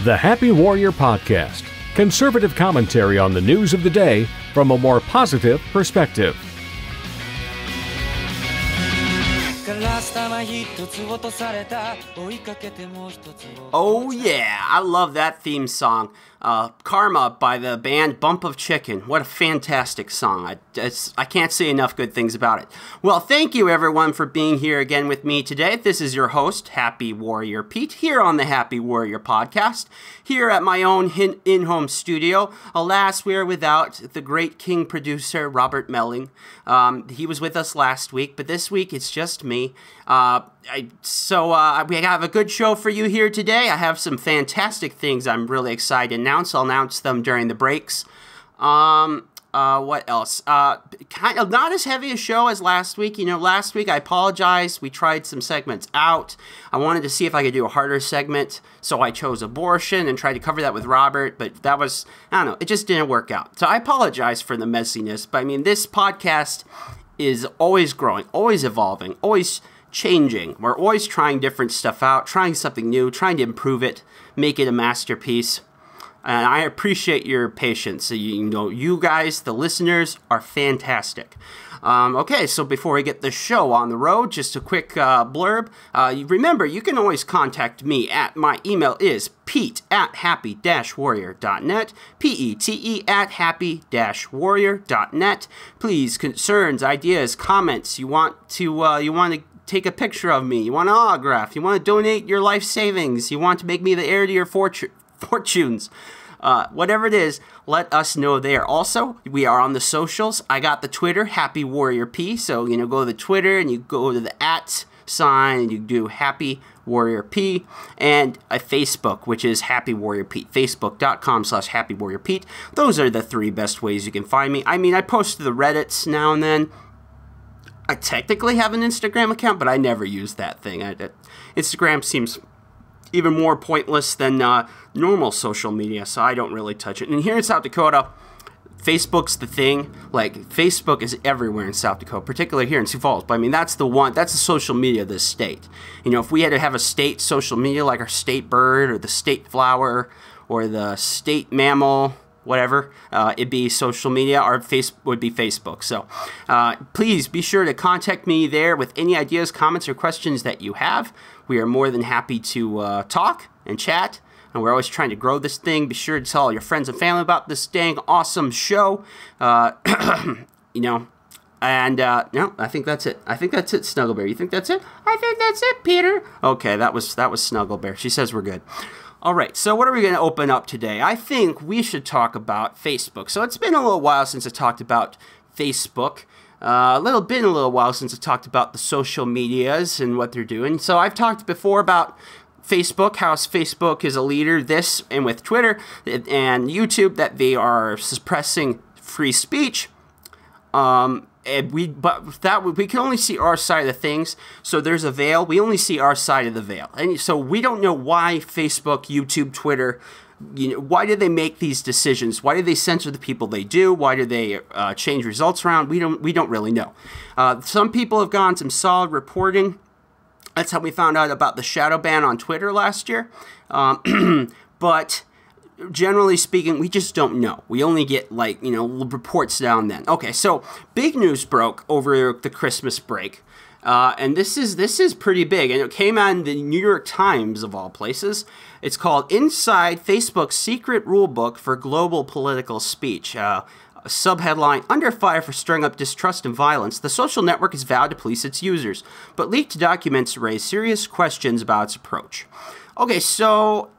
The Happy Warrior Podcast, conservative commentary on the news of the day from a more positive perspective. Oh yeah, I love that theme song. Karma by the band Bump of Chicken. What a fantastic song. I can't say enough good things about it. Well, thank you everyone for being here again with me today. This is your host, Happy Warrior Pete, here on the Happy Warrior Podcast, here at my own in-home studio. Alas, we are without the great king producer, Robert Melling. He was with us last week, but this week it's just me. We have a good show for you here today. I have some fantastic things I'm really excited to announce. I'll announce them during the breaks. What else? Kind of not as heavy a show as last week. You know, last week I apologize. We tried some segments out. I wanted to see if I could do a harder segment, so I chose abortion and tried to cover that with Robert, but that was, I don't know, it just didn't work out. So I apologize for the messiness, but I mean, this podcast is always growing, always evolving, always changing. We're always trying different stuff out, trying something new, trying to improve it, make it a masterpiece. And I appreciate your patience. You guys, the listeners, are fantastic. Okay, so before we get the show on the road, just a quick blurb. Remember, you can always contact me at, my email is pete@happy-warrior.net, PETE@happy-warrior.net. Please, concerns, ideas, comments, you want to take a picture of me, you want an autograph, you want to donate your life savings, you want to make me the heir to your fortunes, whatever it is, let us know there. Also, we are on the socials. I got the Twitter, Happy Warrior P. So, go to the Twitter and you go to the @ sign and you do Happy Warrior P, and a Facebook, which is Happy Warrior Pete, facebook.com/Happy Warrior Pete. Those are the three best ways you can find me. I mean, I post to the Reddits now and then. I technically have an Instagram account, but I never use that thing. Instagram seems even more pointless than normal social media, so I don't really touch it. And here in South Dakota, Facebook's the thing. Like, Facebook is everywhere in South Dakota, particularly here in Sioux Falls. But I mean, that's the social media of this state. If we had to have a state social media, like our state bird or the state flower or the state mammal, whatever, it'd be social media. Our face would be Facebook. So please be sure to contact me there with any ideas, comments, or questions that you have. We are more than happy to talk and chat, and we're always trying to grow this thing. Be sure to tell all your friends and family about this dang awesome show. No, I think that's it. I think that's it, Snugglebear. You think that's it? I think that's it, Peter. Okay, that was Snugglebear. She says we're good. All right, so what are we going to open up today? I think we should talk about Facebook. So it's been a little while since I talked about Facebook. A little while since I talked about the social medias and what they're doing. So I've talked before about Facebook, how Facebook is a leader, and with Twitter and YouTube, that they are suppressing free speech. We can only see our side of things. So there's a veil. We only see our side of the veil, and so we don't know why Facebook, YouTube, Twitter. Why did they make these decisions? Why did they censor the people they do? Why did they change results around? We don't really know. Some people have gone some solid reporting. That's how we found out about the shadow ban on Twitter last year. But generally speaking, we just don't know. We only get reports now and then. Okay, so big news broke over the Christmas break. And this is pretty big, and it came on the New York Times of all places. It's called "Inside Facebook's Secret Rulebook for Global Political Speech." Subheadline: Under fire for stirring up distrust and violence, the social network has vowed to police its users, but leaked documents raise serious questions about its approach. Okay, so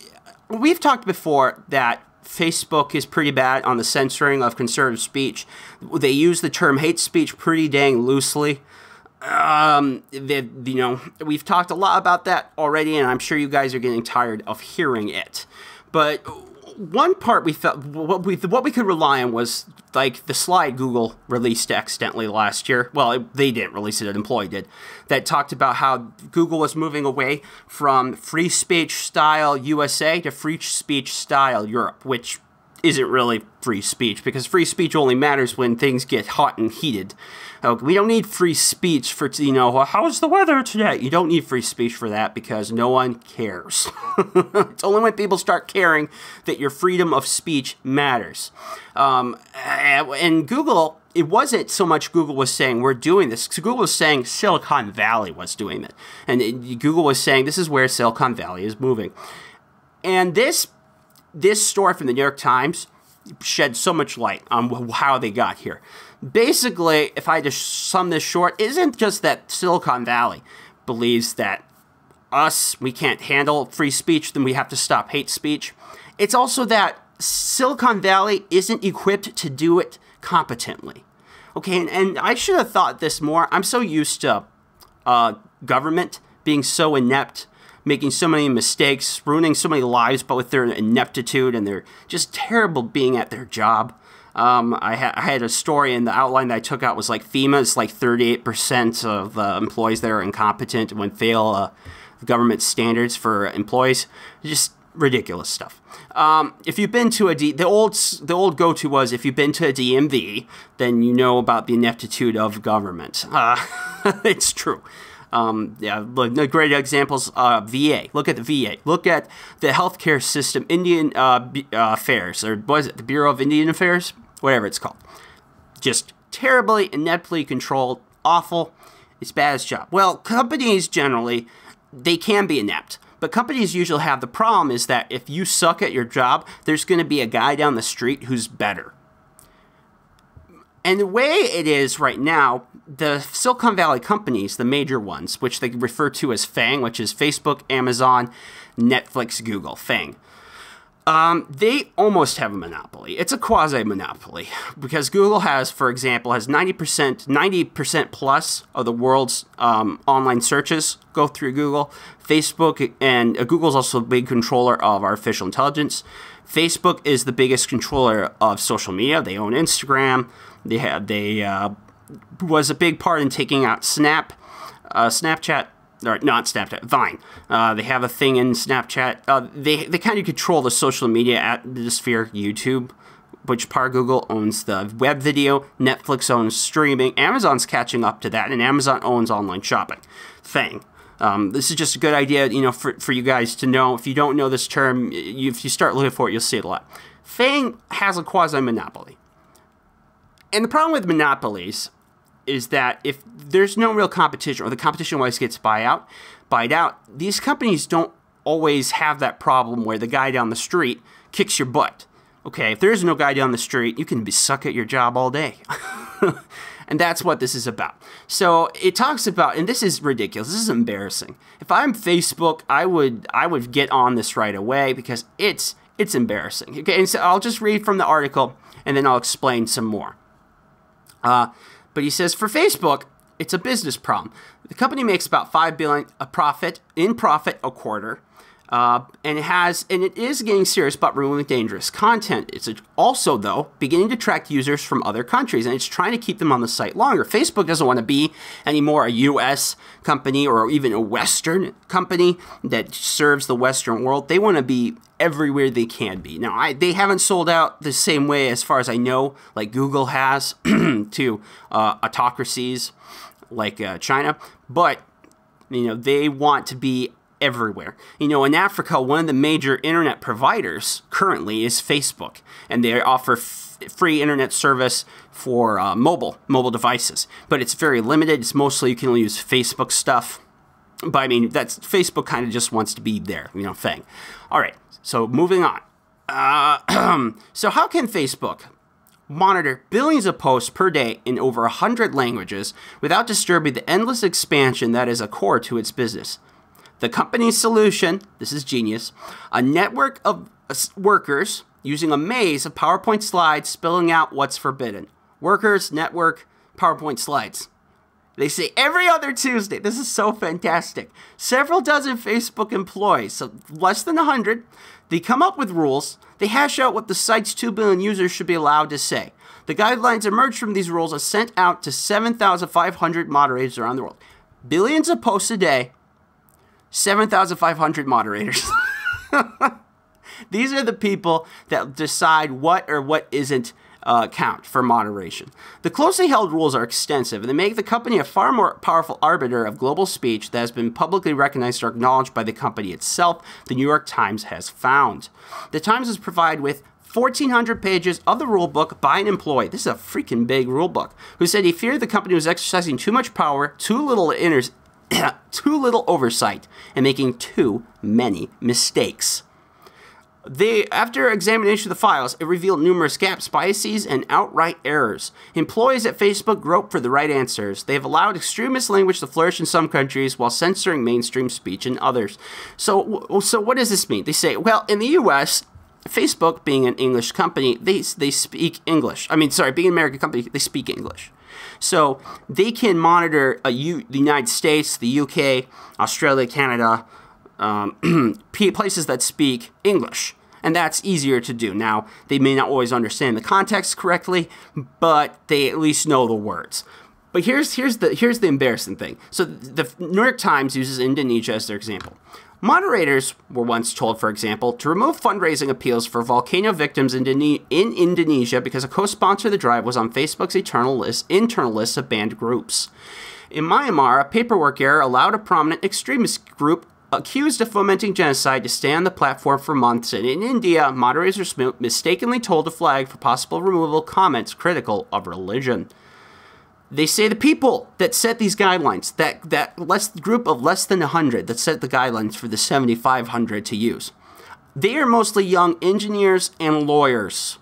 we've talked before that Facebook is pretty bad on the censoring of conservative speech. They use the term hate speech pretty dang loosely. We've talked a lot about that already, and I'm sure you guys are getting tired of hearing it. But one part we felt, what we could rely on was like the slide Google released accidentally last year. Well, they didn't release it, an employee did. That talked about how Google was moving away from free speech style USA to free speech style Europe, which isn't really free speech, because free speech only matters when things get hot and heated. We don't need free speech for, how's the weather today? You don't need free speech for that, because no one cares. It's only when people start caring that your freedom of speech matters. And Google, it wasn't so much Google was saying we're doing this. Google was saying Silicon Valley was doing it. And Google was saying this is where Silicon Valley is moving. And this story from the New York Times shed so much light on how they got here. Basically, if I just sum this short, it isn't just that Silicon Valley believes that we can't handle free speech, then we have to stop hate speech. It's also that Silicon Valley isn't equipped to do it competently. Okay, and I should have thought this more. I'm so used to government being so inept, making so many mistakes, ruining so many lives, but with their ineptitude, and they're just terrible being at their job. I had a story in the outline that I took out was like FEMA is like 38% of employees that are incompetent when fail government standards for employees. Just ridiculous stuff. If you've been to the old go-to was if you've been to a DMV, then you know about the ineptitude of government. It's true. The great examples, VA. Look at the VA. Look at the healthcare system, Indian Affairs, or what is it, the Bureau of Indian Affairs? Whatever it's called. Just terribly, ineptly controlled, awful. It's bad as job. Well, companies generally, they can be inept. But companies usually have the problem is that if you suck at your job, there's going to be a guy down the street who's better. And the way it is right now, the Silicon Valley companies, the major ones, which they refer to as FANG, which is Facebook, Amazon, Netflix, Google, FANG, they almost have a monopoly. It's a quasi-monopoly because Google has, for example, has 90% plus of the world's online searches go through Google. Facebook and Google's also a big controller of artificial intelligence. Facebook is the biggest controller of social media. They own Instagram. They was a big part in taking out Snapchat, or not Snapchat, Vine. They have a thing in Snapchat. They kind of control the social media atmosphere, YouTube, which part of Google owns the web video. Netflix owns streaming. Amazon's catching up to that, and Amazon owns online shopping. FANG. This is just a good idea, for you guys to know. If you don't know this term, if you start looking for it, you'll see it a lot. FANG has a quasi-monopoly. And the problem with monopolies is that if there's no real competition, or the competition always gets buyed out, these companies don't always have that problem where the guy down the street kicks your butt. Okay, if there's no guy down the street, you can suck at your job all day. And that's what this is about. So it talks about, and this is ridiculous, this is embarrassing. If I'm Facebook, I would get on this right away because it's embarrassing. Okay, and so I'll just read from the article and then I'll explain some more. But he says, for Facebook, it's a business problem. The company makes about $5 billion in profit a quarter, and it is getting serious about removing dangerous content. It's also, though, beginning to attract users from other countries, and it's trying to keep them on the site longer. Facebook doesn't want to be anymore a U.S. company or even a Western company that serves the Western world. They want to be everywhere they can be. Now, they haven't sold out the same way, as far as I know, like Google has to autocracies like China, but they want to be everywhere. In Africa, one of the major internet providers currently is Facebook, and they offer free internet service for mobile devices, but it's very limited. It's mostly you can only use Facebook stuff. But that's Facebook kind of just wants to be there, thing. All right, so moving on. So how can Facebook monitor billions of posts per day in over 100 languages without disturbing the endless expansion that is a core to its business? The company's solution, this is genius, a network of workers using a maze of PowerPoint slides spelling out what's forbidden. Workers, network, PowerPoint slides. They say every other Tuesday. This is so fantastic. Several dozen Facebook employees, so less than 100, they come up with rules. They hash out what the site's 2 billion users should be allowed to say. The guidelines emerged from these rules are sent out to 7,500 moderators around the world. Billions of posts a day, 7,500 moderators. These are the people that decide what or what isn't count for moderation. The closely held rules are extensive, and they make the company a far more powerful arbiter of global speech that has been publicly recognized or acknowledged by the company itself, the New York Times has found. The Times is provided with 1,400 pages of the rule book by an employee. This is a freaking big rule book. Who said he feared the company was exercising too much power, too little oversight, and making too many mistakes. After examination of the files, it revealed numerous gaps, biases, and outright errors. Employees at Facebook grope for the right answers. They have allowed extremist language to flourish in some countries while censoring mainstream speech in others. So what does this mean? They say, well, in the U.S., Facebook, being an English company, they speak English. Being an American company, they speak English. So they can monitor the United States, the UK, Australia, Canada, places that speak English. And that's easier to do. Now, they may not always understand the context correctly, but they at least know the words. But here's the embarrassing thing. So the New York Times uses Indonesia as their example. Moderators were once told, for example, to remove fundraising appeals for volcano victims in Indonesia because a co-sponsor of the drive was on Facebook's internal list of banned groups. In Myanmar, a paperwork error allowed a prominent extremist group accused of fomenting genocide to stay on the platform for months. And in India, moderators were mistakenly told to flag for possible removal comments critical of religion. They say the people that set these guidelines, that group of less than 100 that set the guidelines for the 7,500 to use, they are mostly young engineers and lawyers.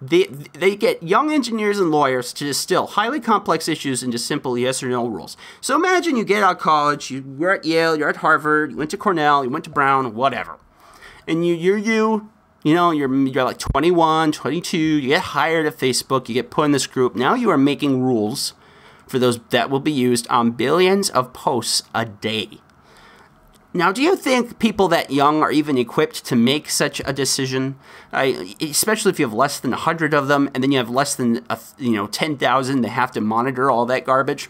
They get young engineers and lawyers to distill highly complex issues into simple yes or no rules. So imagine you get out of college, you're at Yale, you're at Harvard, you went to Cornell, you went to Brown, whatever. And you're like 21, 22, you get hired at Facebook, you get put in this group. Now you are making rules for those that will be used on billions of posts a day. Now, do you think people that young are even equipped to make such a decision? Especially if you have less than 100 of them, and then you have less than 10,000 that have to monitor all that garbage?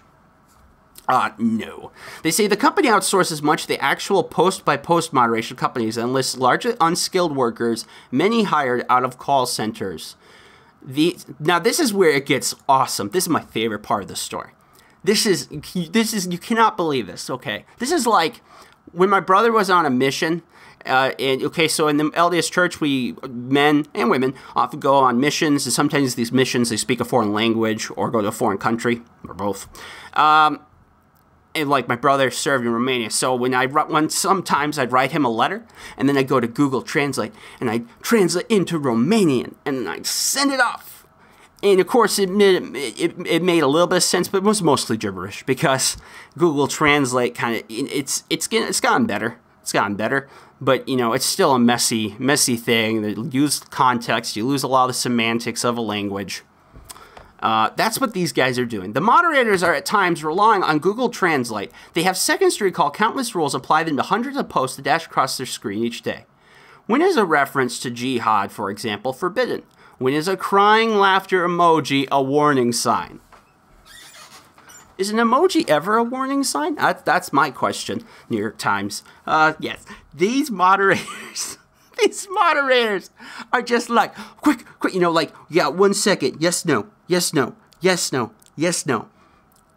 No. They say the company outsources much of the actual post-by-post moderation companies and lists largely unskilled workers, many hired out of call centers. Now, this is where it gets awesome. This is my favorite part of the story. This is you cannot believe this, okay? This is like when my brother was on a mission. So in the LDS Church, men and women, often go on missions, and sometimes these missions, they speak a foreign language or go to a foreign country, or both. And like my brother served in Romania, so sometimes I'd write him a letter, and then I'd go to Google Translate, and I'd translate into Romanian, and I'd send it off. And of course, it made a little bit of sense, but it was mostly gibberish because Google Translate it's gotten better. It's gotten better, but it's still a messy thing. You lose context, you lose a lot of the semantics of a language. That's what these guys are doing. The moderators are at times relying on Google Translate. They have seconds to recall countless rules, apply them to hundreds of posts that dash across their screen each day. When is a reference to jihad, for example, forbidden? When is a crying laughter emoji a warning sign? Is an emoji ever a warning sign? That's my question, New York Times. Yes, these moderators... These moderators are just like, quick, yeah, 1 second, yes, no, yes, no, yes, no, yes, no.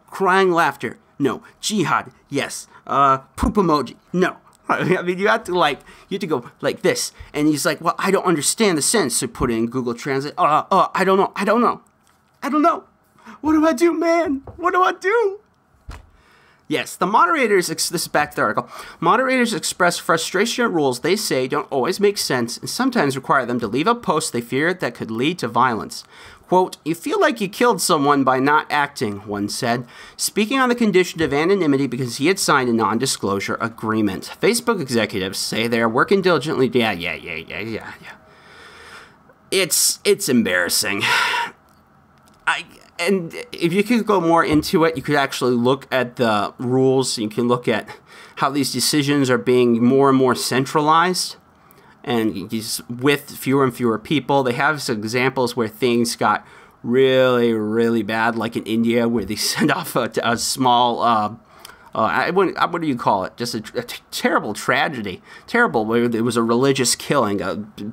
Crying laughter, no. Jihad, yes. Poop emoji, no. You have to go like this. And he's like, well, I don't understand the sense. So put it in Google Translate. I don't know. What do I do, man? What do I do? Yes, the moderators, this is back to the article, moderators express frustration at rules they say don't always make sense and sometimes require them to leave a post they fear that could lead to violence. Quote, you feel like you killed someone by not acting, one said, speaking on the condition of anonymity because he had signed a non-disclosure agreement. Facebook executives say they are working diligently. Yeah. It's embarrassing. And if you could go more into it, you could actually look at the rules. You can look at how these decisions are being more and more centralized and with fewer and fewer people. They have some examples where things got really, really bad, like in India, where they sent off a small what do you call it? Just a terrible tragedy. Terrible. Where it was a religious killing.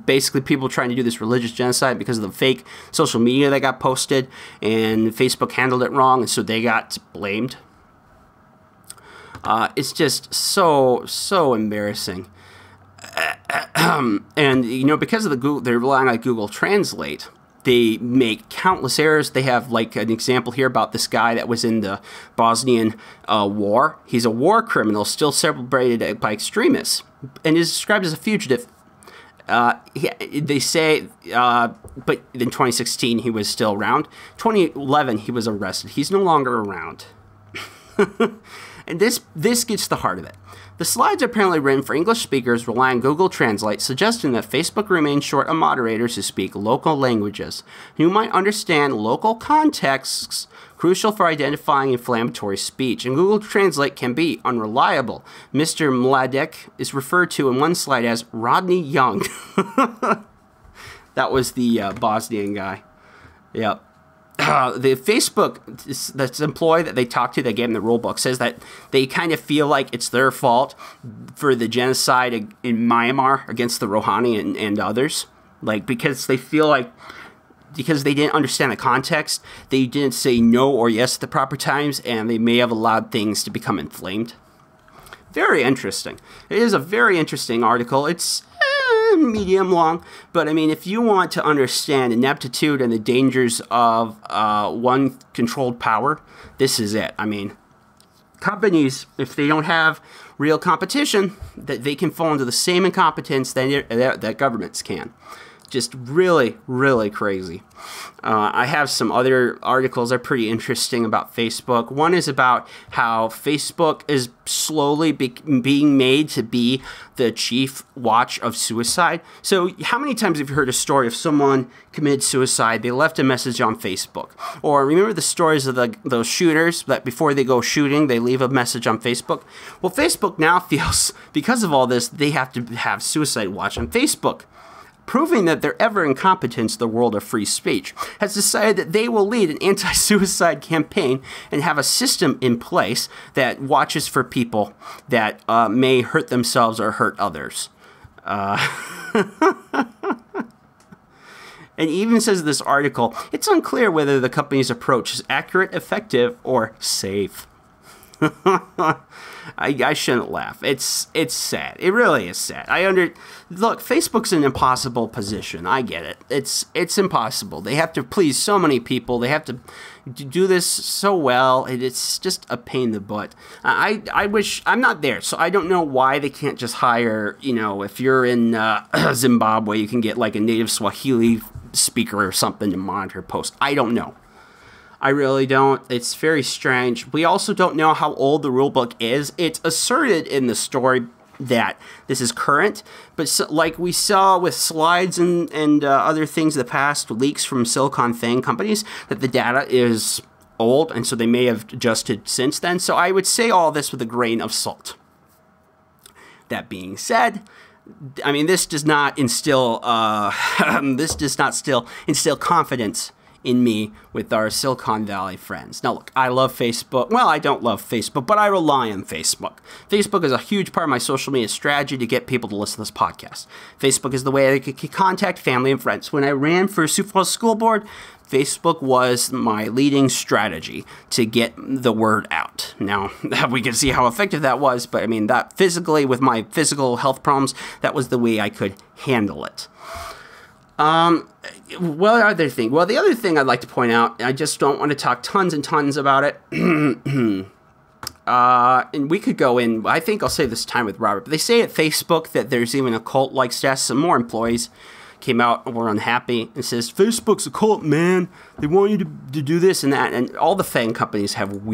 Basically, people trying to do this religious genocide because of the fake social media that got posted, and Facebook handled it wrong, and so they got blamed. It's just so embarrassing. And, you know, because of they're relying on Google Translate, they make countless errors. They have, like, an example here about this guy that was in the Bosnian war. He's a war criminal, still celebrated by extremists, and is described as a fugitive. They say, but in 2016 he was still around. 2011 he was arrested. He's no longer around. And this gets to the heart of it. The slides are apparently written for English speakers relying on Google Translate, suggesting that Facebook remains short of moderators who speak local languages, who might understand local contexts crucial for identifying inflammatory speech. And Google Translate can be unreliable. Mr. Mladek is referred to in one slide as Rodney Young. That was the Bosnian guy. Yep. The Facebook that's employee that they talked to, that gave them the rule book, says that they kind of feel like it's their fault for the genocide in Myanmar against the Rohani and others. Like, because they feel like, because they didn't understand the context, they didn't say no or yes at the proper times, and they may have allowed things to become inflamed. Very interesting. It is a very interesting article. It's medium long, but I mean, if you want to understand ineptitude and the dangers of one controlled power, this is it. I mean, companies, if they don't have real competition, that they can fall into the same incompetence that governments can. Just really, really crazy. I have some other articles that are pretty interesting about Facebook. One is about how Facebook is slowly being made to be the chief watch of suicide. So how many times have you heard a story of someone committed suicide, they left a message on Facebook? Or remember the stories of those shooters that before they go shooting, they leave a message on Facebook? Well, Facebook now feels, because of all this, they have to have suicide watch on Facebook. Proving that their ever incompetence in the world of free speech, has decided that they will lead an anti-suicide campaign and have a system in place that watches for people that may hurt themselves or hurt others. And even says in this article, it's unclear whether the company's approach is accurate, effective, or safe. I shouldn't laugh. It's sad. It really is sad. Look, Facebook's in an impossible position. I get it. It's impossible. They have to please so many people. They have to do this so well. It's just a pain in the butt. I wish I'm not there, so I don't know why they can't just hire, you know, if you're in Zimbabwe, you can get like a native Swahili speaker or something to monitor posts. I don't know. I really don't. It's very strange. We also don't know how old the rulebook is. It's asserted in the story that this is current, but so, like we saw with slides and other things in the past, leaks from Silicon Thing companies, that the data is old, and so they may have adjusted since then. So I would say all this with a grain of salt. That being said, I mean, this does not instill instill confidence in me with our Silicon Valley friends. Now, look, I love Facebook. Well, I don't love Facebook, but I rely on Facebook. Facebook is a huge part of my social media strategy to get people to listen to this podcast. Facebook is the way I can contact family and friends. When I ran for Sioux Falls School Board, Facebook was my leading strategy to get the word out. Now, we can see how effective that was, but I mean, that physically, with my physical health problems, that was the way I could handle it. What other thing? Well, the other thing I'd like to point out, I just don't want to talk tons and tons about it. And we could go in, I think I'll save this time with Robert. But they say at Facebook that there's even a cult-like status. Some more employees came out and were unhappy and says, Facebook's a cult, man. They want you to do this and that. And all the FANG companies have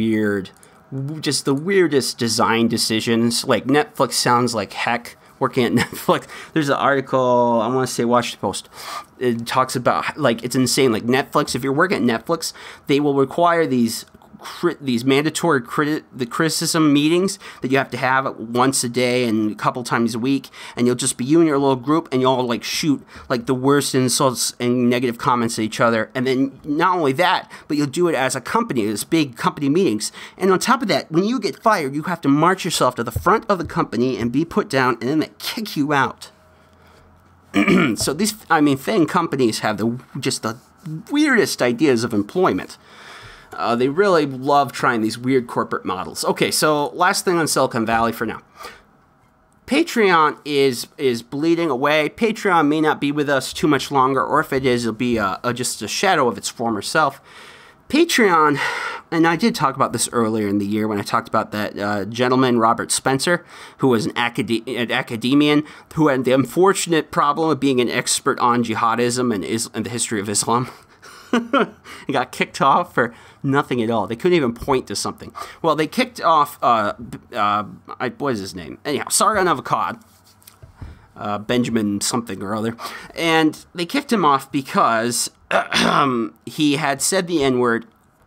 just the weirdest design decisions. Like Netflix sounds like heck. Working at Netflix, there's an article, I want to say Washington Post, it talks about, like, it's insane, like Netflix, if you're working at Netflix, they will require these these mandatory criticism meetings that you have to have once a day and a couple times a week, and you'll just be you and your little group, and you'll like shoot like the worst insults and negative comments at each other. And then not only that, but you'll do it as a company, as big company meetings. And on top of that, when you get fired, you have to march yourself to the front of the company and be put down, and then they kick you out. So these, I mean, FANG companies have just the weirdest ideas of employment. They really love trying these weird corporate models. Okay, so last thing on Silicon Valley for now. Patreon is bleeding away. Patreon may not be with us too much longer, or if it is, it'll be just a shadow of its former self. Patreon, and I did talk about this earlier in the year when I talked about that gentleman, Robert Spencer, who was an academician who had the unfortunate problem of being an expert on jihadism and the history of Islam. He got kicked off for nothing at all. They couldn't even point to something. Well, they kicked off, what is his name? Anyhow, Sargon of Akkad. Benjamin something or other. And they kicked him off because he had said the N-word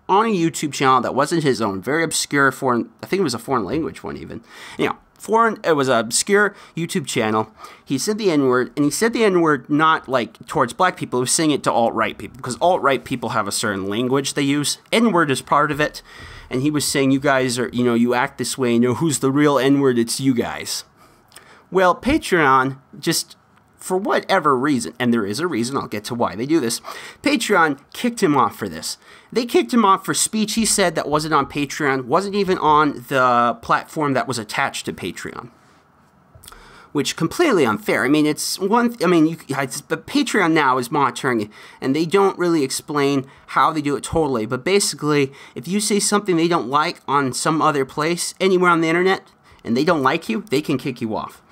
on a YouTube channel that wasn't his own. Very obscure foreign, I think it was a foreign language one even. It was an obscure YouTube channel. He said the N-word, and he said the N-word not like towards black people. He was saying it to alt-right people, because alt-right people have a certain language they use. N-word is part of it. And he was saying, you guys are, you act this way, who's the real N-word? It's you guys. Well, Patreon, just for whatever reason, and there is a reason, I'll get to why they do this, Patreon kicked him off for this. They kicked him off for speech he said that wasn't on Patreon, wasn't even on the platform that was attached to Patreon. Which completely unfair. I mean, it's one. But Patreon now is monitoring it, and they don't really explain how they do it totally. But basically, if you say something they don't like on some other place, anywhere on the internet, and they don't like you, they can kick you off.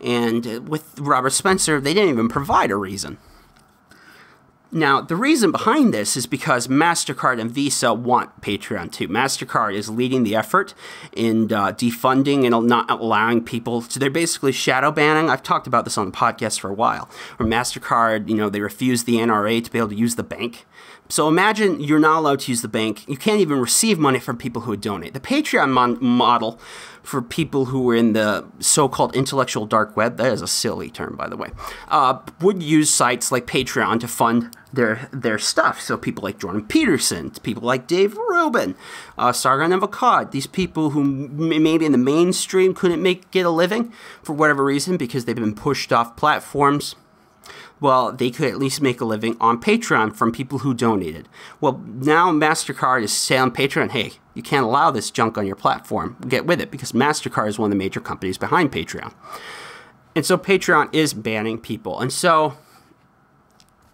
And with Robert Spencer, they didn't even provide a reason. Now, the reason behind this is because MasterCard and Visa want Patreon too. MasterCard is leading the effort in defunding and not allowing people to, they're basically shadow banning. I've talked about this on the podcast for a while. Where MasterCard, they refuse the NRA to be able to use the bank. So imagine you're not allowed to use the bank. You can't even receive money from people who would donate. The Patreon model for people who were in the so-called intellectual dark web, that is a silly term, by the way, would use sites like Patreon to fund their stuff. So people like Jordan Peterson, people like Dave Rubin, Sargon of Akkad, these people who maybe in the mainstream couldn't get a living for whatever reason because they've been pushed off platforms. Well, they could at least make a living on Patreon from people who donated. Well, now MasterCard is saying on Patreon, hey, you can't allow this junk on your platform. Get with it, because MasterCard is one of the major companies behind Patreon. And so Patreon is banning people. And so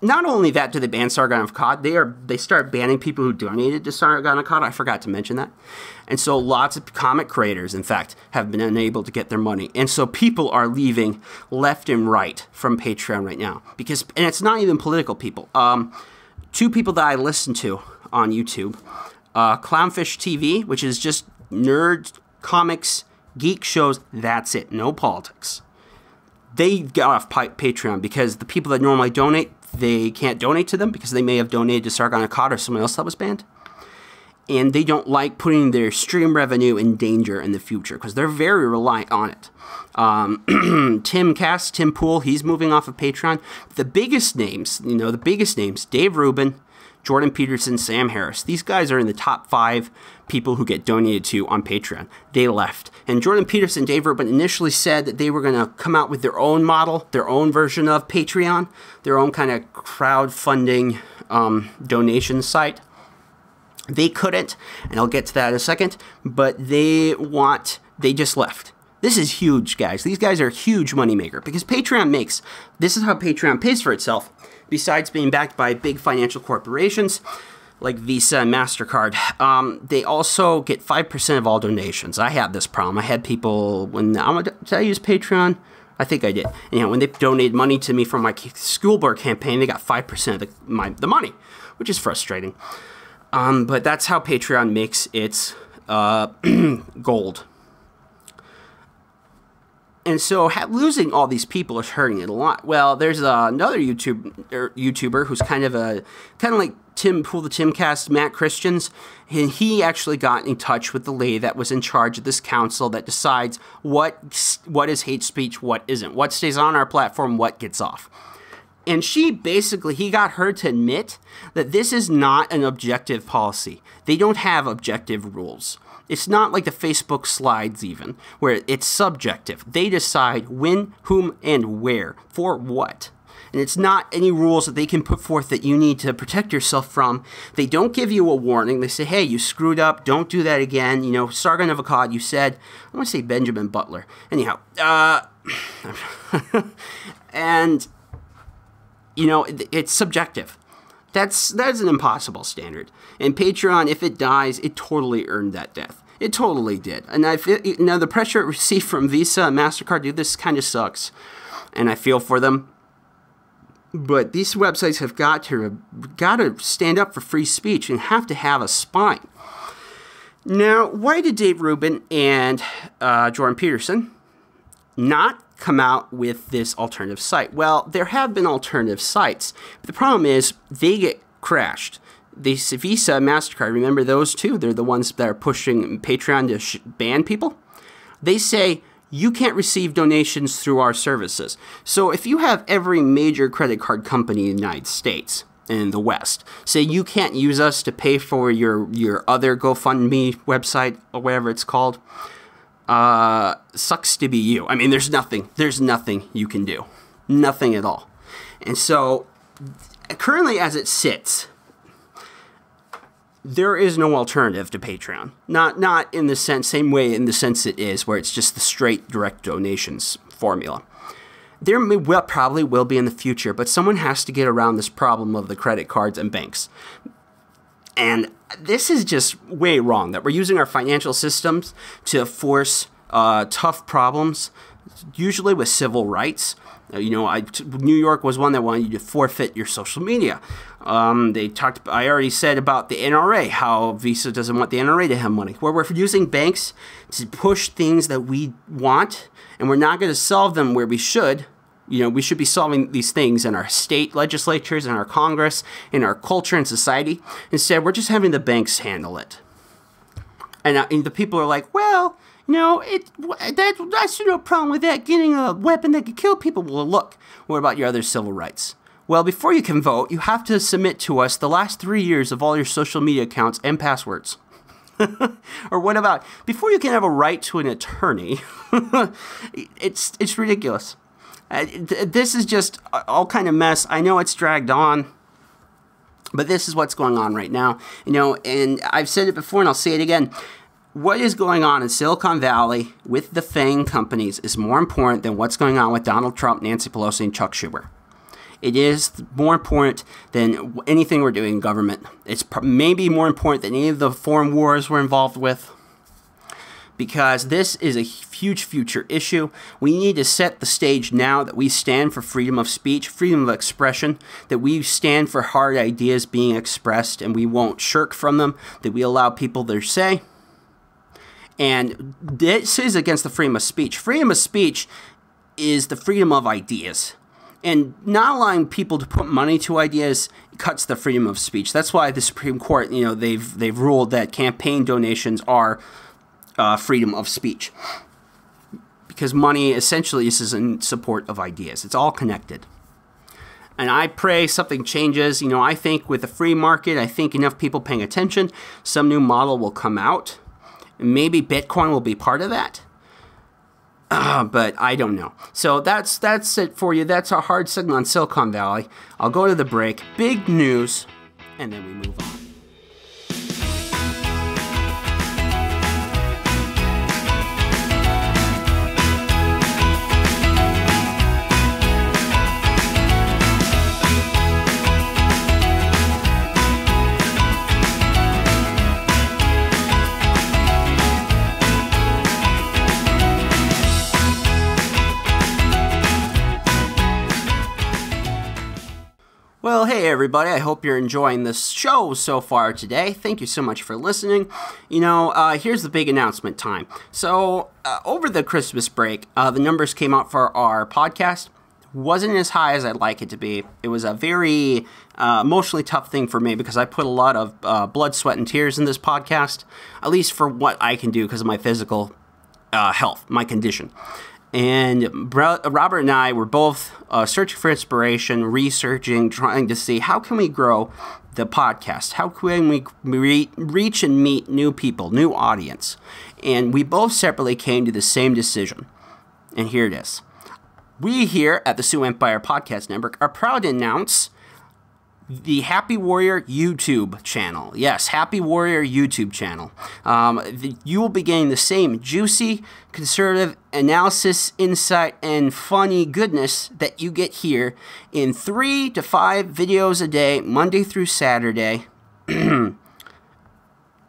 not only that do they ban Sargon of Akkad, they start banning people who donated to Sargon of Akkad. I forgot to mention that. And so lots of comic creators, in fact, have been unable to get their money. And so people are leaving left and right from Patreon right now. And it's not even political people. Two people that I listen to on YouTube, Clownfish TV, which is just nerd, comics, geek shows, that's it, no politics. They got off Patreon because the people that normally donate, they can't donate to them because they may have donated to Sargon of Akkad or someone else that was banned. And they don't like putting their stream revenue in danger in the future because they're very reliant on it. Tim Pool, he's moving off of Patreon. The biggest names, Dave Rubin, Jordan Peterson, Sam Harris. These guys are in the top 5 people who get donated to on Patreon. They left. And Jordan Peterson, Dave Rubin initially said that they were going to come out with their own model, their own version of Patreon, their own kind of crowdfunding donation site. They couldn't, and I'll get to that in a second, but they just left. This is huge, guys. These guys are a huge moneymaker because Patreon this is how Patreon pays for itself. Besides being backed by big financial corporations like Visa and MasterCard, they also get 5% of all donations. I had this problem. I had people, did I use Patreon? I think I did. And, when they donated money to me from my school board campaign, they got 5% of the money, which is frustrating. But that's how Patreon makes its gold. And so losing all these people is hurting it a lot. Well, there's another YouTuber who's kind of like Tim Timcast, Matt Christians, and he actually got in touch with the lady that was in charge of this council that decides what is hate speech, what isn't, what stays on our platform, what gets off. And he got her to admit that this is not an objective policy. They don't have objective rules. It's not like the Facebook slides even, where it's subjective. They decide when, whom, and where, for what. And it's not any rules that they can put forth that you need to protect yourself from. They don't give you a warning. They say, hey, you screwed up. Don't do that again. You know, Sargon of Akkad, you said, I want to say Benjamin Butler. Anyhow, and, you know, it's subjective. That's an impossible standard. And Patreon, if it dies, it totally earned that death. It totally did. And now the pressure it received from Visa and MasterCard, dude, this kind of sucks. And I feel for them. But these websites have got to stand up for free speech and have to have a spine. Now, why did Dave Rubin and Jordan Peterson not come out with this alternative site? Well, there have been alternative sites. But the problem is they get crashed. Visa, MasterCard, remember those two? They're the ones that are pushing Patreon to ban people. They say, you can't receive donations through our services. So if you have every major credit card company in the United States and in the West say you can't use us to pay for your other GoFundMe website or whatever it's called, sucks to be you. I mean, there's nothing you can do. Nothing at all. And so currently as it sits, there is no alternative to Patreon. Not in the same way in the sense it is, where it's just the straight direct donations formula. There probably will be in the future, but someone has to get around this problem of the credit cards and banks. And this is just way wrong, that we're using our financial systems to force tough problems, usually with civil rights. You know, New York was one that wanted you to forfeit your social media. I already said about the NRA, how Visa doesn't want the NRA to have money. Where we're using banks to push things that we want, and we're not going to solve them where we should. You know, we should be solving these things in our state legislatures, in our Congress, in our culture and society. Instead, we're just having the banks handle it. And the people are like, well, no, that's no problem with that, getting a weapon that could kill people. Well, look, what about your other civil rights? Well, before you can vote, you have to submit to us the last 3 years of all your social media accounts and passwords. Or what about, before you can have a right to an attorney, it's ridiculous. This is just all kind of mess. I know it's dragged on, but this is what's going on right now. You know, and I've said it before and I'll say it again. What is going on in Silicon Valley with the FANG companies is more important than what's going on with Donald Trump, Nancy Pelosi, and Chuck Schumer. It is more important than anything we're doing in government. It's maybe more important than any of the foreign wars we're involved with, because this is a huge future issue. We need to set the stage now that we stand for freedom of speech, freedom of expression, that we stand for hard ideas being expressed and we won't shirk from them, that we allow people their say. And this is against the freedom of speech. Freedom of speech is the freedom of ideas. And not allowing people to put money to ideas cuts the freedom of speech. That's why the Supreme Court, you know, they've ruled that campaign donations are freedom of speech. Because money essentially is in support of ideas. It's all connected. And I pray something changes. You know, I think with a free market, I think enough people paying attention, some new model will come out. Maybe Bitcoin will be part of that. But I don't know. So that's it for you. That's our hard signal on Silicon Valley. I'll go to the break. Big news. And then we move on. hey everybody, I hope you're enjoying this show so far today. Thank you so much for listening. Here's the big announcement time. So, over the Christmas break, the numbers came out for our podcast. Wasn't as high as I'd like it to be. It was a very emotionally tough thing for me because I put a lot of blood, sweat, and tears in this podcast, at least for what I can do because of my physical health, my condition. And Robert and I were both searching for inspiration, researching, trying to see how can we grow the podcast? How can we reach and meet new people, new audience? And we both separately came to the same decision. And here it is. We here at the Sioux Empire Podcast Network are proud to announce the Happy Warrior YouTube channel. Yes, Happy Warrior YouTube channel. You will be getting the same juicy, conservative analysis, insight, and funny goodness that you get here in 3 to 5 videos a day, Monday through Saturday, 10,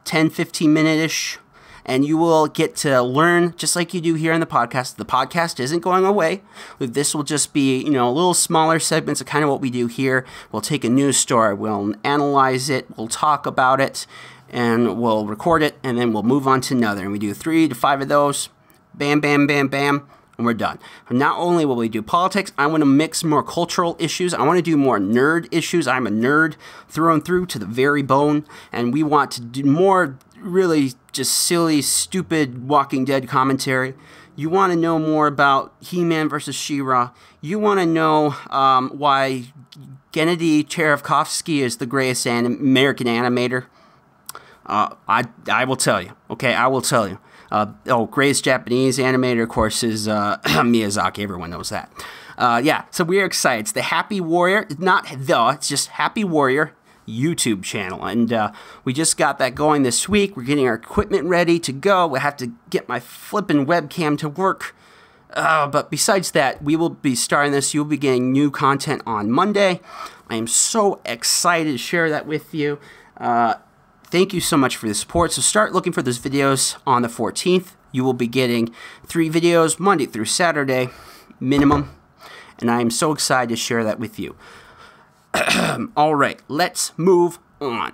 15 minute-ish. And you will get to learn just like you do here on the podcast. The podcast isn't going away. This will just be, little smaller segments of kind of what we do here. We'll take a news story, we'll analyze it, we'll talk about it, and we'll record it, and then we'll move on to another. And we do 3 to 5 of those. Bam, bam, bam, bam. And we're done. Not only will we do politics, I want to mix more cultural issues. I want to do more nerd issues. I'm a nerd through and through to the very bone. And we want to do more really just silly, stupid Walking Dead commentary. You want to know more about He-Man versus She-Ra. You want to know why Gennady Cherevkovsky is the greatest American animator. I will tell you. Okay, I will tell you. Greatest Japanese animator, of course, is Miyazaki. Everyone knows that. So we're excited. It's the Happy Warrior. It's just Happy Warrior YouTube channel. And we just got that going this week. We're getting our equipment ready to go. We have to get my flippin' webcam to work. But besides that, we will be starting this. You'll be getting new content on Monday. I am so excited to share that with you. Thank you so much for the support. So start looking for those videos on the 14th. You will be getting 3 videos Monday through Saturday minimum. And I am so excited to share that with you. All right, let's move on.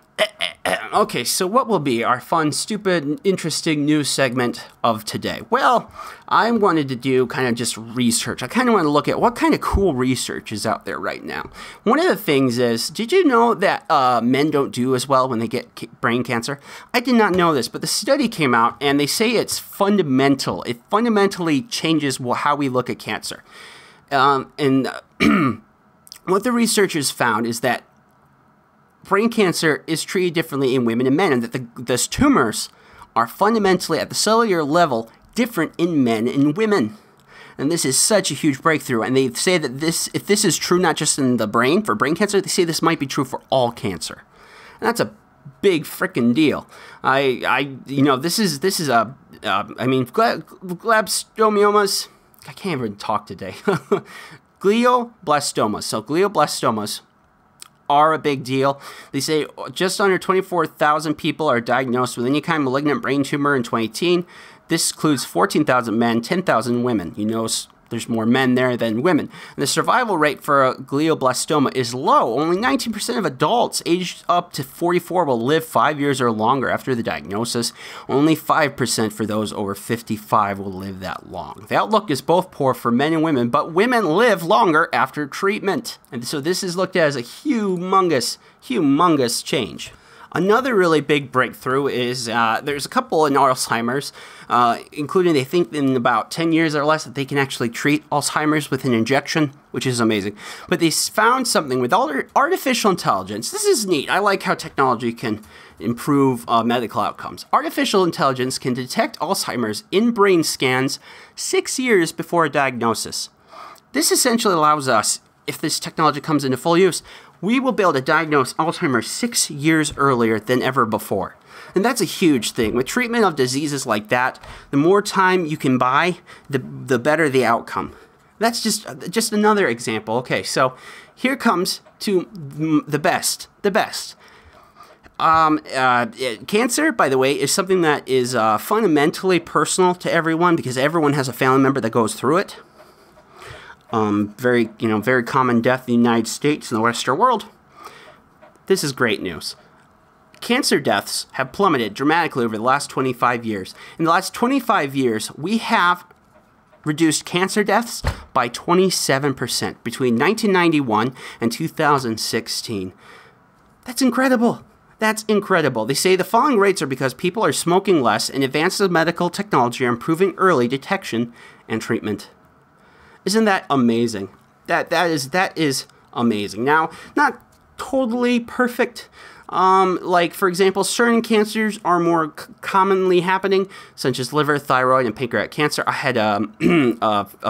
Okay, so what will be our fun, stupid, interesting news segment of today? Well, I wanted to do kind of just research. I kind of want to look at what kind of cool research is out there right now. One of the things is, did you know that men don't do as well when they get brain cancer? I did not know this, but the study came out and they say it's fundamental. It fundamentally changes how we look at cancer. What the researchers found is that brain cancer is treated differently in women and men, and that the tumors are fundamentally at the cellular level different in men and women. And this is such a huge breakthrough. And they say that if this is true not just in the brain for brain cancer, they say this might be true for all cancer. And that's a big freaking deal. This is glioblastoma. I can't even talk today. Glioblastomas. So glioblastomas are a big deal. They say just under 24,000 people are diagnosed with any kind of malignant brain tumor in 2018. This includes 14,000 men, 10,000 women. You know, there's more men there than women. And the survival rate for a glioblastoma is low. Only 19% of adults aged up to 44 will live 5 years or longer after the diagnosis. Only 5% for those over 55 will live that long. The outlook is both poor for men and women, but women live longer after treatment. And so this is looked at as a humongous change. Another really big breakthrough is there's a couple in Alzheimer's, including they think in about 10 years or less that they can actually treat Alzheimer's with an injection, which is amazing. But they found something with artificial intelligence. This is neat. I like how technology can improve medical outcomes. Artificial intelligence can detect Alzheimer's in brain scans 6 years before a diagnosis. This essentially allows us, if this technology comes into full use, we will be able to diagnose Alzheimer's 6 years earlier than ever before. And that's a huge thing. With treatment of diseases like that, the more time you can buy, the better the outcome. That's just another example. Okay, so here comes to the best. Cancer, by the way, is something that is fundamentally personal to everyone because everyone has a family member that goes through it. Very common death in the United States and the Western world. This is great news. Cancer deaths have plummeted dramatically over the last 25 years. In the last 25 years, we have reduced cancer deaths by 27% between 1991 and 2016. That's incredible. That's incredible. They say the falling rates are because people are smoking less and advances of medical technology are improving early detection and treatment. Isn't that amazing? That is amazing. Now, not totally perfect. Like, for example, certain cancers are more commonly happening, such as liver, thyroid, and pancreatic cancer. I had a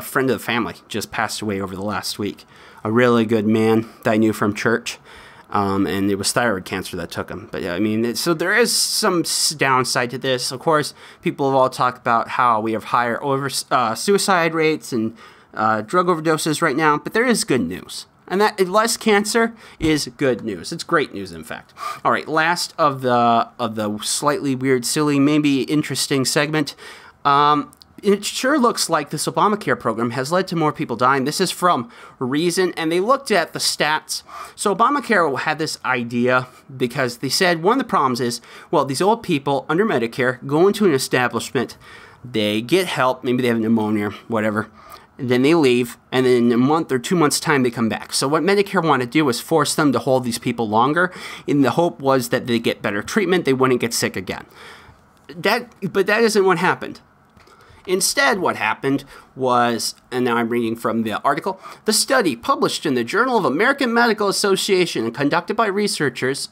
friend of the family just passed away over the last week. A really good man that I knew from church. And it was thyroid cancer that took him. But, I mean, so there is some downside to this. Of course, people have all talked about how we have higher suicide rates and drug overdoses right now. But there is good news. And that less cancer is good news. It's great news, in fact. All right, last of the slightly weird, silly, maybe interesting segment. It sure looks like this Obamacare program has led to more people dying. This is from Reason, and they looked at the stats. So Obamacare had this idea because they said one of the problems is, well, these old people under Medicare go into an establishment, they get help, maybe they have pneumonia, whatever, and then they leave, and then in a month or 2 months' time, they come back. So what Medicare wanted to do was force them to hold these people longer, and the hope was that they get better treatment, they wouldn't get sick again. But that isn't what happened. Instead, what happened was, and now I'm reading from the article, the study published in the Journal of American Medical Association and conducted by researchers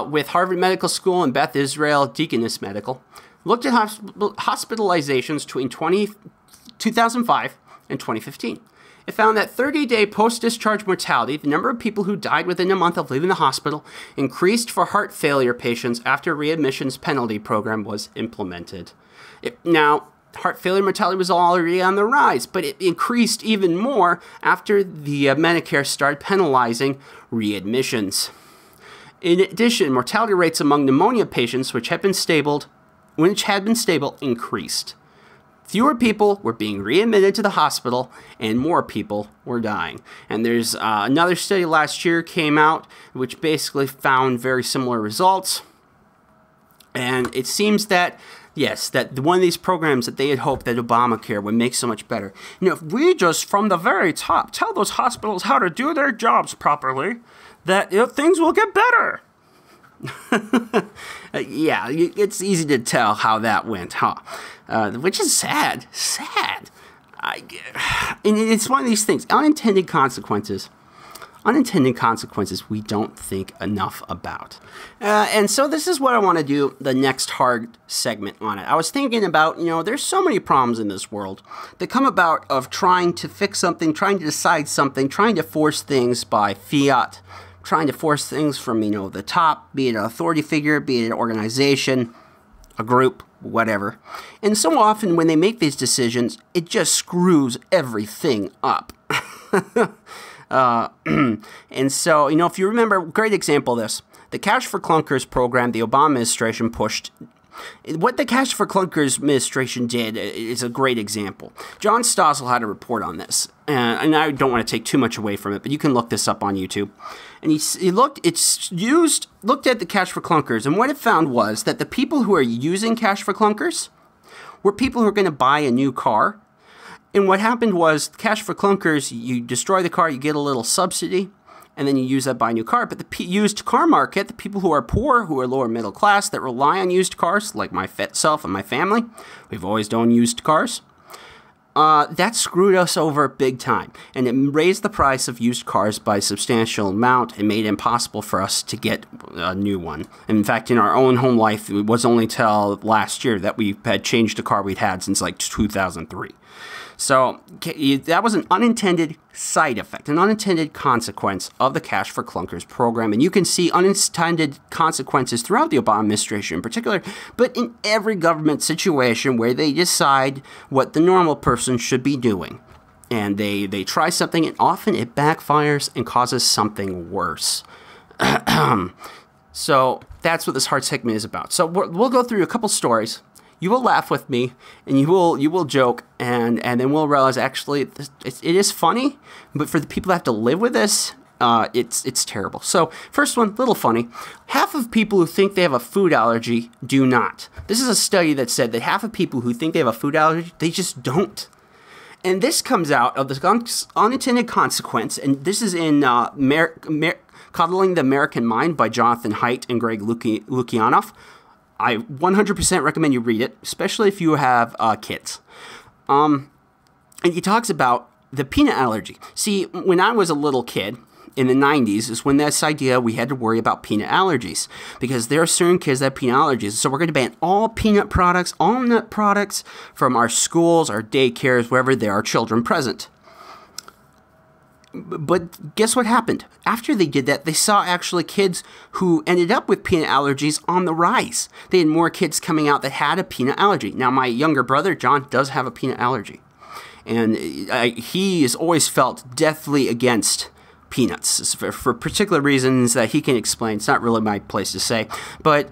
with Harvard Medical School and Beth Israel Deaconess Medical looked at hospitalizations between 2005 and 2015. It found that 30-day post-discharge mortality, the number of people who died within a month of leaving the hospital, increased for heart failure patients after readmissions penalty program was implemented. Now, heart failure mortality was already on the rise, but it increased even more after the Medicare started penalizing readmissions. In addition, mortality rates among pneumonia patients, which had been stable, increased. Fewer people were being readmitted to the hospital, and more people were dying. And there's another study last year came out, which basically found very similar results. And it seems that, yes, that one of these programs that they had hoped that Obamacare would make so much better. You know, if we just, from the very top, tell those hospitals how to do their jobs properly, that things will get better. Yeah, it's easy to tell how that went, huh? Which is sad. Sad. And it's one of these things. Unintended consequences we don't think enough about. And so this is what I want to do the next hard segment on it. I was thinking about, there's so many problems in this world that come about of trying to fix something, trying to decide something, trying to force things by fiat, trying to force things from, the top, be it an authority figure, be it an organization, a group, whatever. And so often when they make these decisions, it just screws everything up. And so, if you remember, great example of this, the Cash for Clunkers program the Obama administration pushed. What the Cash for Clunkers administration did is a great example. John Stossel had a report on this, and I don't want to take too much away from it, but you can look this up on YouTube. And he looked at the Cash for Clunkers, and what it found was that the people who are using Cash for Clunkers were people who are going to buy a new car. And what happened was, Cash for Clunkers, you destroy the car, you get a little subsidy, and then you use that to buy a new car. But the used car market, the people who are poor, who are lower middle class, that rely on used cars, like myself and my family, we've always owned used cars, that screwed us over big time. And it raised the price of used cars by a substantial amount and made it impossible for us to get a new one. And in fact, in our own home life, it was only till last year that we had changed the car we'd had since like 2003. So that was an unintended side effect, an unintended consequence of the Cash for Clunkers program. And you can see unintended consequences throughout the Obama administration in particular, but in every government situation where they decide what the normal person should be doing. And they try something, and often it backfires and causes something worse. So that's what this hard segment is about. So we'll go through a couple stories. You will laugh with me, and you will joke, and then we'll realize actually it is funny, but for the people that have to live with this, It's terrible. So first one, little funny. Half of people who think they have a food allergy do not. This is a study that said that half of people who think they have a food allergy, they just don't. And this comes out of the unintended consequence, and this is in Coddling the American Mind by Jonathan Haidt and Greg Lukianoff. I 100% recommend you read it, especially if you have kids. And he talks about the peanut allergy. See, when I was a little kid, in the 90s, is when this idea we had to worry about peanut allergies, because there are certain kids that have peanut allergies. So we're going to ban all peanut products, all nut products from our schools, our daycares, wherever there are children present. But guess what happened? After they did that, they saw actually kids who ended up with peanut allergies on the rise. They had more kids coming out that had a peanut allergy. Now, my younger brother, John, does have a peanut allergy. And he has always felt deathly against peanuts for particular reasons that he can explain. It's not really my place to say. But,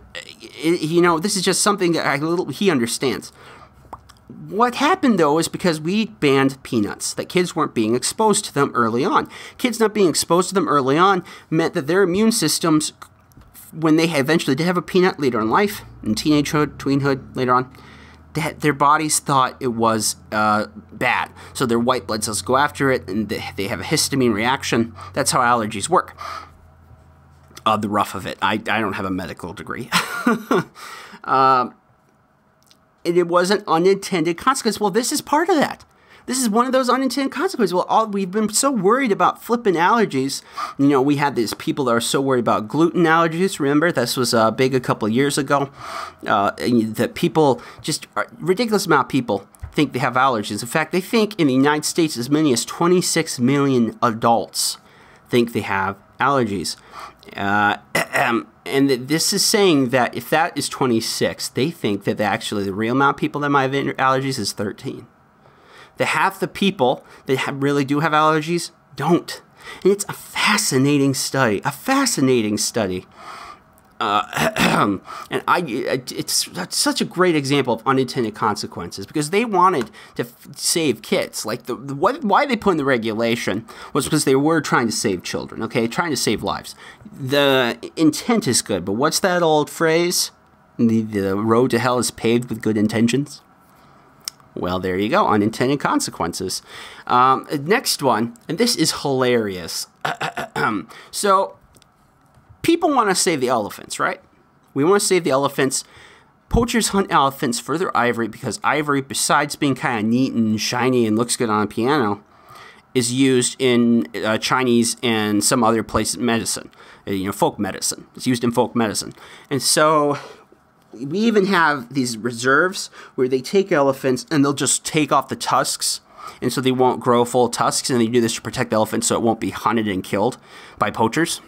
this is just something that he understands. What happened, though, is because we banned peanuts, that kids weren't being exposed to them early on. Kids not being exposed to them early on meant that their immune systems, when they eventually did have a peanut later in life, in teenagehood, tweenhood, later on, that their bodies thought it was bad. So their white blood cells go after it, and they have a histamine reaction. That's how allergies work. The rough of it. I don't have a medical degree. And it was an unintended consequence. Well, this is part of that. This is one of those unintended consequences. Well, we've been so worried about flipping allergies. We had these people that are so worried about gluten allergies. Remember, this was big a couple of years ago. That people, just a ridiculous amount of people think they have allergies. In fact, they think in the United States as many as 26 million adults think they have allergies. And this is saying that if that is 26, they think that actually the real amount of people that might have allergies is 13. That half the people that really do have allergies don't. And it's a fascinating study. And it's such a great example of unintended consequences, because they wanted to save kids. Like why they put in the regulation was because they were trying to save children, okay, trying to save lives. The intent is good, but what's that old phrase? The road to hell is paved with good intentions. Well, there you go, unintended consequences. Next one, and this is hilarious. So, people want to save the elephants, right? We want to save the elephants. Poachers hunt elephants for their ivory because ivory, besides being kind of neat and shiny and looks good on a piano, is used in Chinese and some other places medicine, folk medicine. It's used in folk medicine. And so we even have these reserves where they take elephants and they'll just take off the tusks, and so they won't grow full tusks, and they do this to protect the elephants so it won't be hunted and killed by poachers.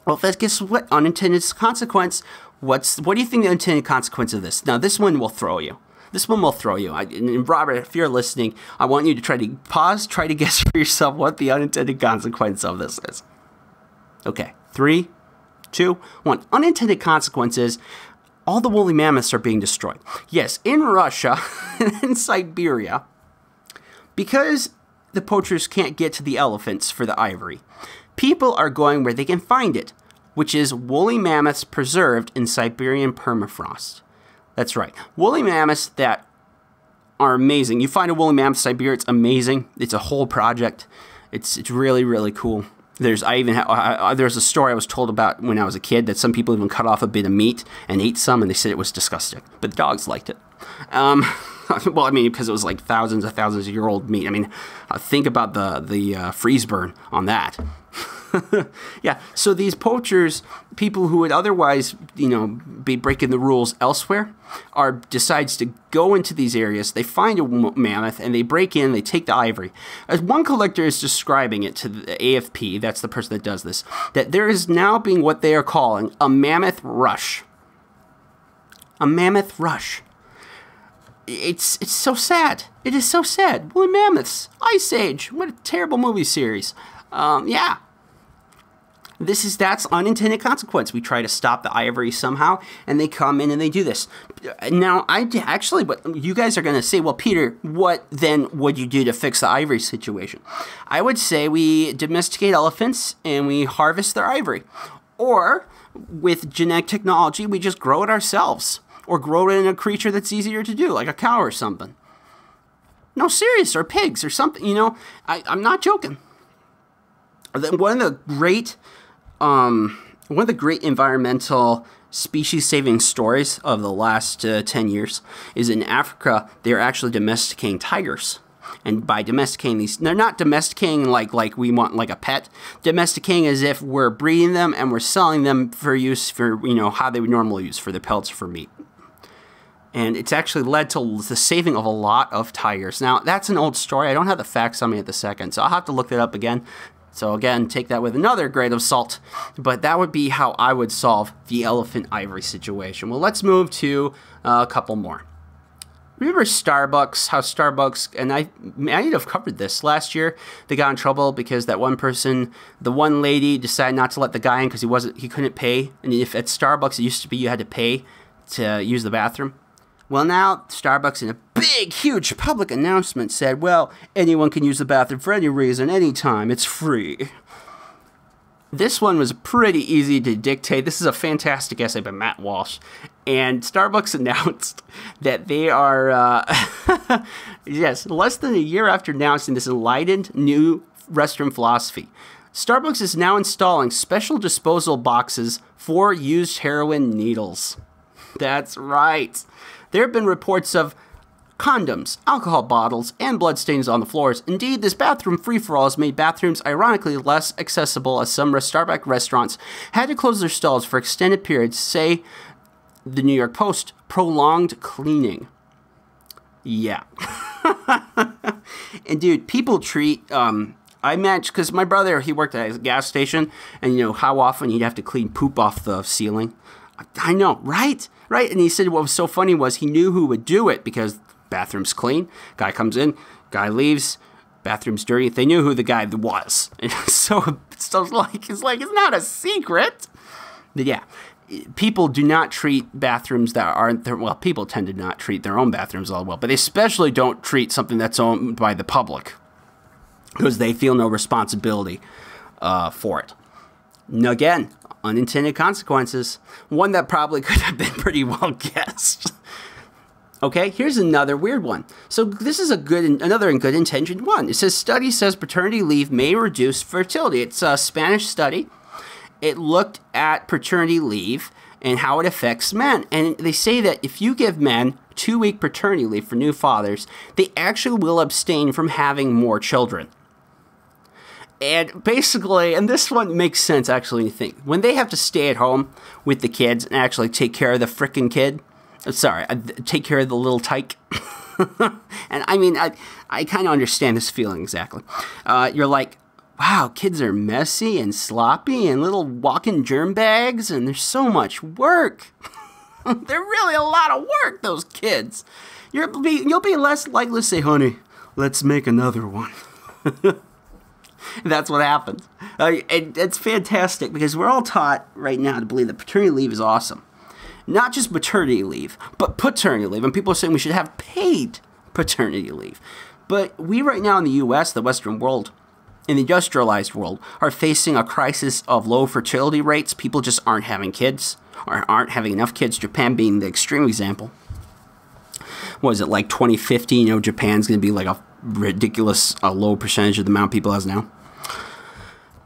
Well, guess what? Unintended consequence. What do you think the unintended consequence of this? Now, this one will throw you. And Robert, if you're listening, I want you to try to pause, try to guess for yourself what the unintended consequence of this is. Okay, 3, 2, 1. Unintended consequences. All the woolly mammoths are being destroyed. Yes, in Russia and in Siberia, because the poachers can't get to the elephants for the ivory, people are going where they can find it, which is woolly mammoths preserved in Siberian permafrost. That's right. Woolly mammoths that are amazing. You find a woolly mammoth in Siberia, it's amazing. It's a whole project. It's really, really cool. There's a story I was told about when I was a kid that some people even cut off a bit of meat and ate some, and they said it was disgusting. But the dogs liked it. Well, I mean, because it was like thousands of year old meat. I mean, think about the freeze burn on that. Yeah, so these poachers, people who would otherwise, be breaking the rules elsewhere, decides to go into these areas. They find a mammoth and they break in. They take the ivory. As one collector is describing it to the AFP, that's the person that does this, that there is now being what they are calling a mammoth rush. A mammoth rush. It's so sad. It is so sad. Woolly mammoths, Ice Age. What a terrible movie series. Yeah. That's unintended consequence. We try to stop the ivory somehow, and they come in and they do this. Now, what you guys are going to say, well, Peter, what then would you do to fix the ivory situation? I would say we domesticate elephants and we harvest their ivory. Or, with genetic technology, we just grow it ourselves. Or grow it in a creature that's easier to do, like a cow or something. No, serious, or pigs or something, I'm not joking. One of the great environmental species-saving stories of the last 10 years is in Africa. They're actually domesticating tigers, and by domesticating these, they're not domesticating like we want like a pet. Domesticating as if we're breeding them and we're selling them for use for how they would normally use for their pelts for meat. And it's actually led to the saving of a lot of tigers. Now, that's an old story. I don't have the facts on me at the second, so I'll have to look that up again. So again, take that with another grain of salt. But that would be how I would solve the elephant ivory situation. Well, let's move to a couple more. Remember Starbucks, how Starbucks, and I might have covered this last year, they got in trouble because that one person, the one lady decided not to let the guy in because he couldn't pay. And if at Starbucks, it used to be you had to pay to use the bathroom. Well, now Starbucks, in a big, huge public announcement, said, well, anyone can use the bathroom for any reason, anytime. It's free. This one was pretty easy to dictate. This is a fantastic essay by Matt Walsh. And Starbucks announced that they are, yes, less than a year after announcing this enlightened new restroom philosophy, Starbucks is now installing special disposal boxes for used heroin needles. That's right. There have been reports of condoms, alcohol bottles, and bloodstains on the floors. Indeed, this bathroom free-for-all has made bathrooms ironically less accessible, as some Starbucks restaurants had to close their stalls for extended periods, say the New York Post. Prolonged cleaning. Yeah. And dude, people treat, I match, because my brother, he worked at a gas station, and how often he'd have to clean poop off the ceiling. I know, right? Right, and he said what was so funny was he knew who would do it because bathroom's clean, guy comes in, guy leaves, bathroom's dirty. They knew who the guy was, and so it's not a secret. But yeah, people do not treat bathrooms that aren't there. Well, people tend to not treat their own bathrooms all well, but they especially don't treat something that's owned by the public because they feel no responsibility for it. And again, unintended consequences. One that probably could have been pretty well guessed. Okay, here's another weird one. So this is another good intentioned one. It says, study says paternity leave may reduce fertility. It's a Spanish study. It looked at paternity leave and how it affects men. And they say that if you give men 2-week paternity leave for new fathers, they actually will abstain from having more children. And basically, and this one makes sense actually when you think, when they have to stay at home with the kids and actually take care of the frickin' kid, take care of the little tyke. And I mean, I kind of understand this feeling exactly. You're like, wow, kids are messy and sloppy and little walking germ bags, and there's so much work. They're really a lot of work, those kids. You'll be less likely to say, honey, let's make another one. That's what happens. And it's fantastic because we're all taught right now to believe that paternity leave is awesome. Not just maternity leave, but paternity leave. And people are saying we should have paid paternity leave. But we right now in the U.S., the Western world, in the industrialized world, are facing a crisis of low fertility rates. People just aren't having kids, or aren't having enough kids. Japan being the extreme example. What is it, like 2050, Japan's going to be like a ridiculous low percentage of the amount people has now.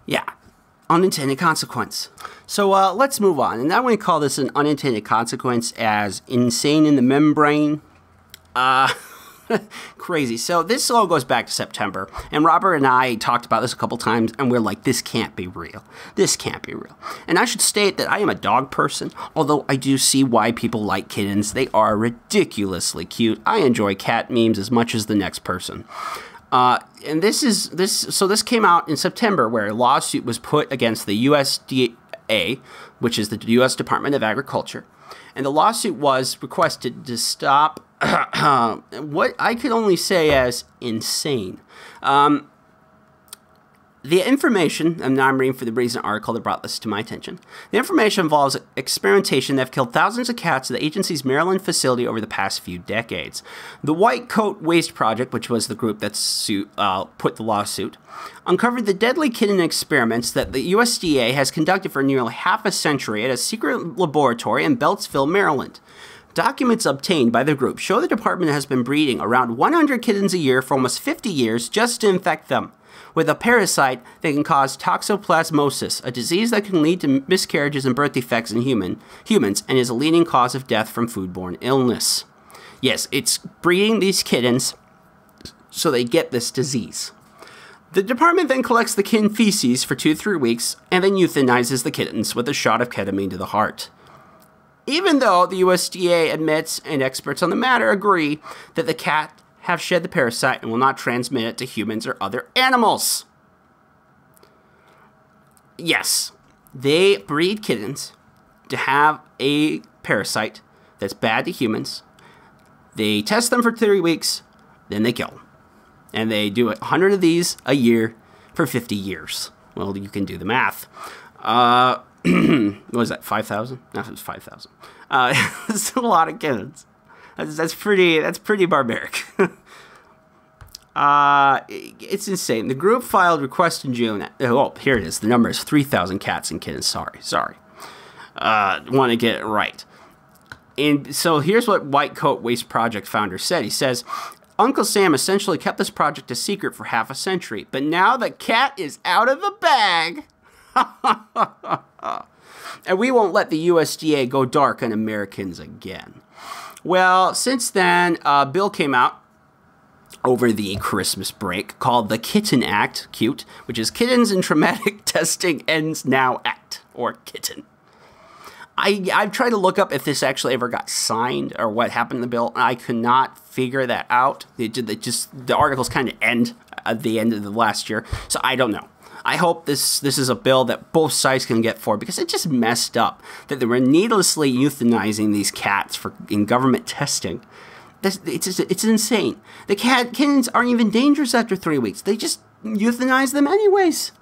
Yeah, unintended consequence. So let's move on. And I want to call this an unintended consequence as insane in the membrane. Crazy. So this all goes back to September. And Robert and I talked about this a couple times, and we're like, this can't be real. This can't be real. And I should state that I am a dog person, although I do see why people like kittens. They are ridiculously cute. I enjoy cat memes as much as the next person. And this came out in September, where a lawsuit was put against the USDA, which is the U.S. Department of Agriculture. And the lawsuit was requested to stop what I could only say as insane. The information, and now I'm reading for the recent article that brought this to my attention. The information involves experimentation that have killed thousands of cats at the agency's Maryland facility over the past few decades. The White Coat Waste Project, which was the group that put the lawsuit, uncovered the deadly kitten experiments that the USDA has conducted for nearly half a century at a secret laboratory in Beltsville, Maryland. Documents obtained by the group show the department has been breeding around 100 kittens a year for almost 50 years just to infect them with a parasite that can cause toxoplasmosis, a disease that can lead to miscarriages and birth defects in humans and is a leading cause of death from foodborne illness. Yes, it's breeding these kittens so they get this disease. The department then collects the kitten feces for 2 to 3 weeks and then euthanizes the kittens with a shot of ketamine to the heart. Even though the USDA admits and experts on the matter agree that the cat have shed the parasite and will not transmit it to humans or other animals. Yes, they breed kittens to have a parasite that's bad to humans. They test them for 3 weeks, then they kill them. And they do 100 of these a year for 50 years. Well, you can do the math. What was that, 5,000? No, it was 5,000. It's a lot of kittens. That's pretty barbaric. It's insane. The group filed request in June. Oh, here it is. The number is 3,000 cats and kittens. Sorry. Want to get it right. And so here's what White Coat Waste Project founder said. He says, Uncle Sam essentially kept this project a secret for half a century, but now the cat is out of the bag. And we won't let the USDA go dark on Americans again. Well, since then, a bill came out over the Christmas break called the Kitten Act, cute, which is Kittens and Traumatic Testing Ends Now Act, or Kitten. I've tried to look up if this actually ever got signed or what happened in the bill, and I could not figure that out. The articles kind of end at the end of the last year, so I don't know. I hope this is a bill that both sides can get for, because it just messed up that they were needlessly euthanizing these cats in government testing. It's insane. The kittens aren't even dangerous after 3 weeks. They just euthanize them anyways.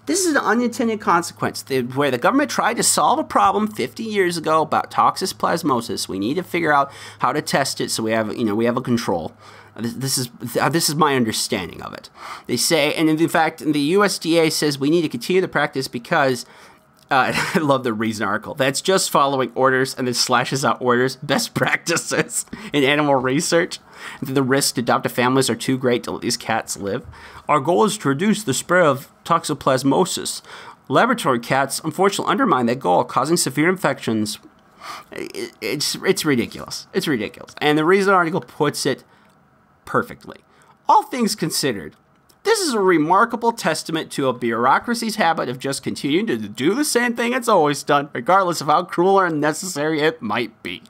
This is an unintended consequence where the government tried to solve a problem 50 years ago about toxoplasmosis. We need to figure out how to test it so we have a control. This is my understanding of it. They say, and in fact, the USDA says we need to continue the practice because, I love the Reason article, that's just following orders and then slashes out orders, best practices in animal research. The risk to adoptive families are too great to let these cats live. Our goal is to reduce the spread of toxoplasmosis. Laboratory cats, unfortunately, undermine that goal, causing severe infections. It's ridiculous. It's ridiculous. And the Reason article puts it perfectly. All things considered, this is a remarkable testament to a bureaucracy's habit of just continuing to do the same thing it's always done, regardless of how cruel or unnecessary it might be.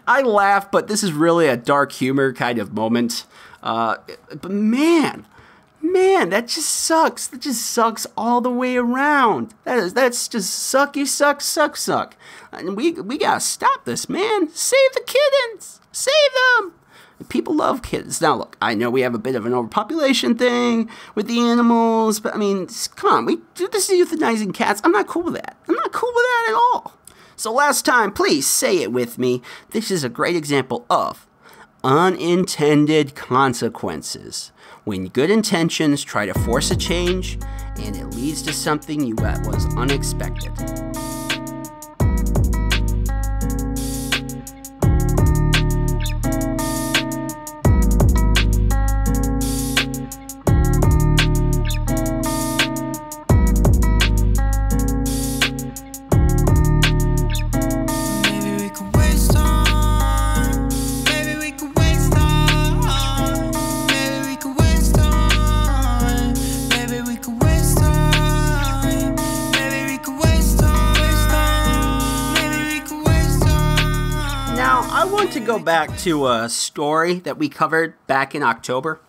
I laugh, but this is really a dark humor kind of moment. But man, that just sucks. That just sucks all the way around. That's just sucky, suck. And we gotta stop this, man. Save the kittens. Save them. People love kittens. Now, look, I know we have a bit of an overpopulation thing with the animals, but I mean, come on, we do this euthanizing cats. I'm not cool with that. I'm not cool with that at all. So last time, please say it with me. This is a great example of unintended consequences. When good intentions try to force a change, and it leads to something that was unexpected. To go back to a story that we covered back in October,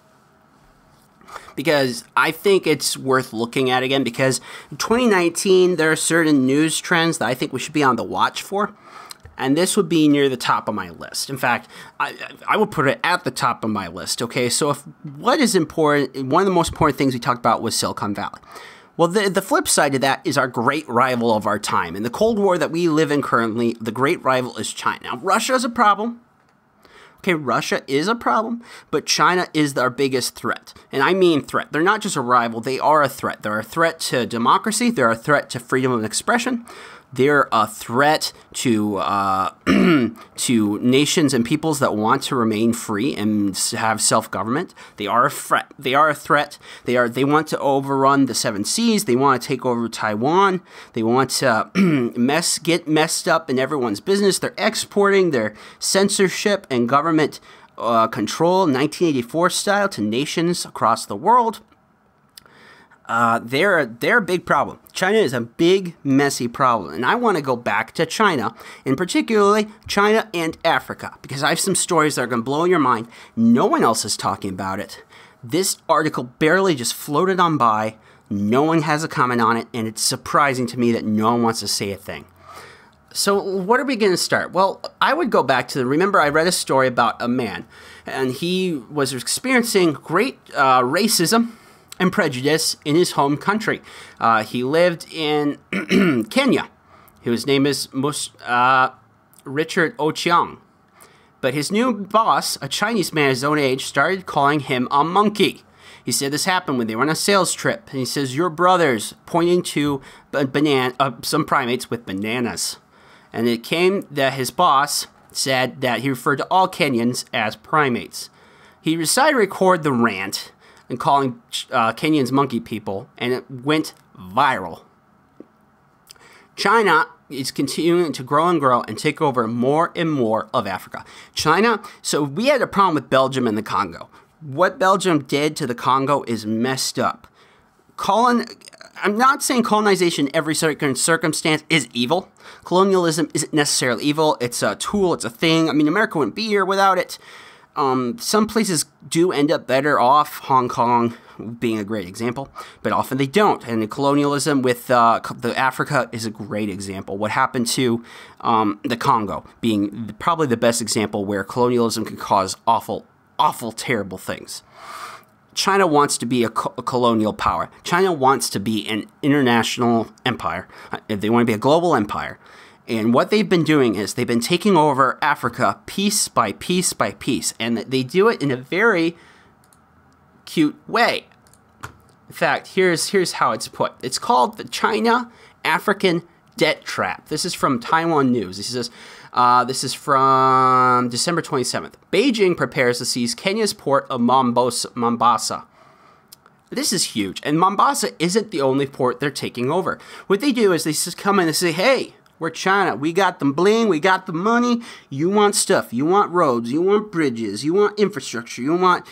because I think it's worth looking at again, because in 2019, there are certain news trends that I think we should be on the watch for. And this would be near the top of my list. In fact, I would put it at the top of my list, okay? So if what is important, one of the most important things we talked about was Silicon Valley. Well, the flip side of that is our great rival of our time. In the Cold War that we live in currently, the great rival is China. Now, Russia is a problem. Okay, Russia is a problem, but China is our biggest threat. And I mean threat. They're not just a rival, they are a threat. They're a threat to democracy. They're a threat to freedom of expression. They're a threat to to nations and peoples that want to remain free and have self-government. They are a threat. They are a threat. They want to overrun the Seven Seas. They want to take over Taiwan. They want to get messed up in everyone's business. They're exporting their censorship and government control, 1984 style, to nations across the world. They're a big problem. China is a big, messy problem. And I want to go back to China, and particularly China and Africa, because I have some stories that are going to blow your mind. No one else is talking about it. This article barely just floated on by. No one has a comment on it, and it's surprising to me that no one wants to say a thing. So what are we going to start? Well, I would go back to remember I read a story about a man, and he was experiencing great racism and prejudice in his home country. He lived in Kenya. His name is Richard Ochieng. But his new boss, a Chinese man his own age, started calling him a monkey. He said this happened when they were on a sales trip. And he says, your brothers, pointing to some primates with bananas. And it came that his boss said that he referred to all Kenyans as primates. He decided to record the rant and calling Kenyans monkey people, and it went viral. China is continuing to grow and grow and take over more and more of Africa. China, so we had a problem with Belgium and the Congo. What Belgium did to the Congo is messed up. I'm not saying colonization in every certain circumstance is evil. Colonialism isn't necessarily evil. It's a tool, it's a thing. I mean, America wouldn't be here without it. Some places do end up better off, Hong Kong being a great example, but often they don't. And the colonialism with the Africa is a great example. What happened to the Congo being probably the best example where colonialism can cause awful, awful, terrible things. China wants to be a colonial power. China wants to be an international empire. They want to be a global empire. And what they've been doing is they've been taking over Africa piece by piece by piece. And they do it in a very cute way. In fact, here's how it's put. It's called the China-African Debt Trap. This is from Taiwan News. This is from December 27th. Beijing prepares to seize Kenya's port of Mombasa. This is huge. And Mombasa isn't the only port they're taking over. What they do is they just come in and say, hey, we're China. We got the bling. We got the money. You want stuff. You want roads. You want bridges. You want infrastructure. You want,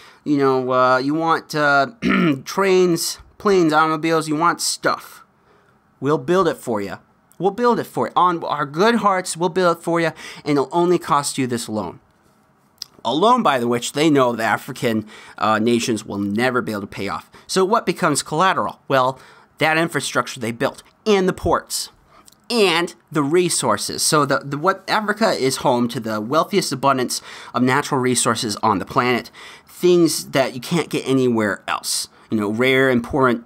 trains, planes, automobiles. You want stuff. We'll build it for you. We'll build it for you. On our good hearts, we'll build it for you, and it'll only cost you this loan. A loan, by the which they know the African nations will never be able to pay off. So what becomes collateral? Well, that infrastructure they built, and the ports, and the resources. So what Africa is home to the wealthiest abundance of natural resources on the planet, things that you can't get anywhere else. Rare, important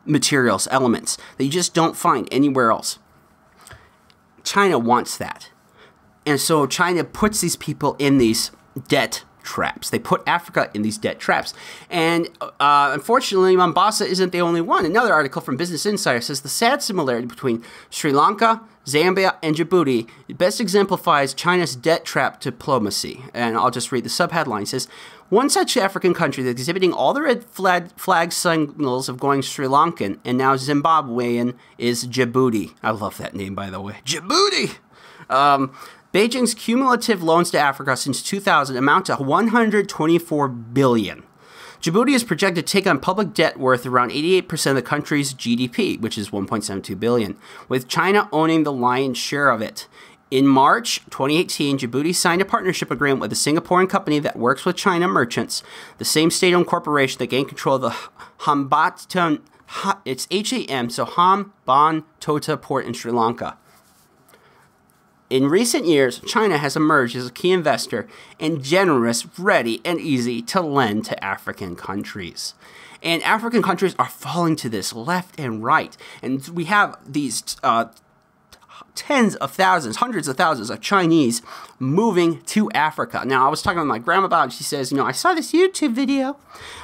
materials, elements that you just don't find anywhere else. China wants that. And so China puts these people in these debt traps. They put Africa in these debt traps. And unfortunately, Mombasa isn't the only one. Another article from Business Insider says the sad similarity between Sri Lanka, Zambia, and Djibouti best exemplifies China's debt trap diplomacy. And I'll just read the subheadline. It says, one such African country that's exhibiting all the red flag signals of going Sri Lankan and now Zimbabwean is Djibouti. I love that name, by the way. Djibouti! Beijing's cumulative loans to Africa since 2000 amount to $124 billion. Djibouti is projected to take on public debt worth around 88% of the country's GDP, which is $1.72 billion, with China owning the lion's share of it. In March 2018, Djibouti signed a partnership agreement with a Singaporean company that works with China merchants, the same state-owned corporation that gained control of the Hambantota, it's H-A-M, so Hambantota port in Sri Lanka. In recent years, China has emerged as a key investor and generous, ready, and easy to lend to African countries. And African countries are falling to this left and right. And we have these tens of thousands, hundreds of thousands of Chinese moving to Africa. Now, I was talking with my grandma about it. She says, I saw this YouTube video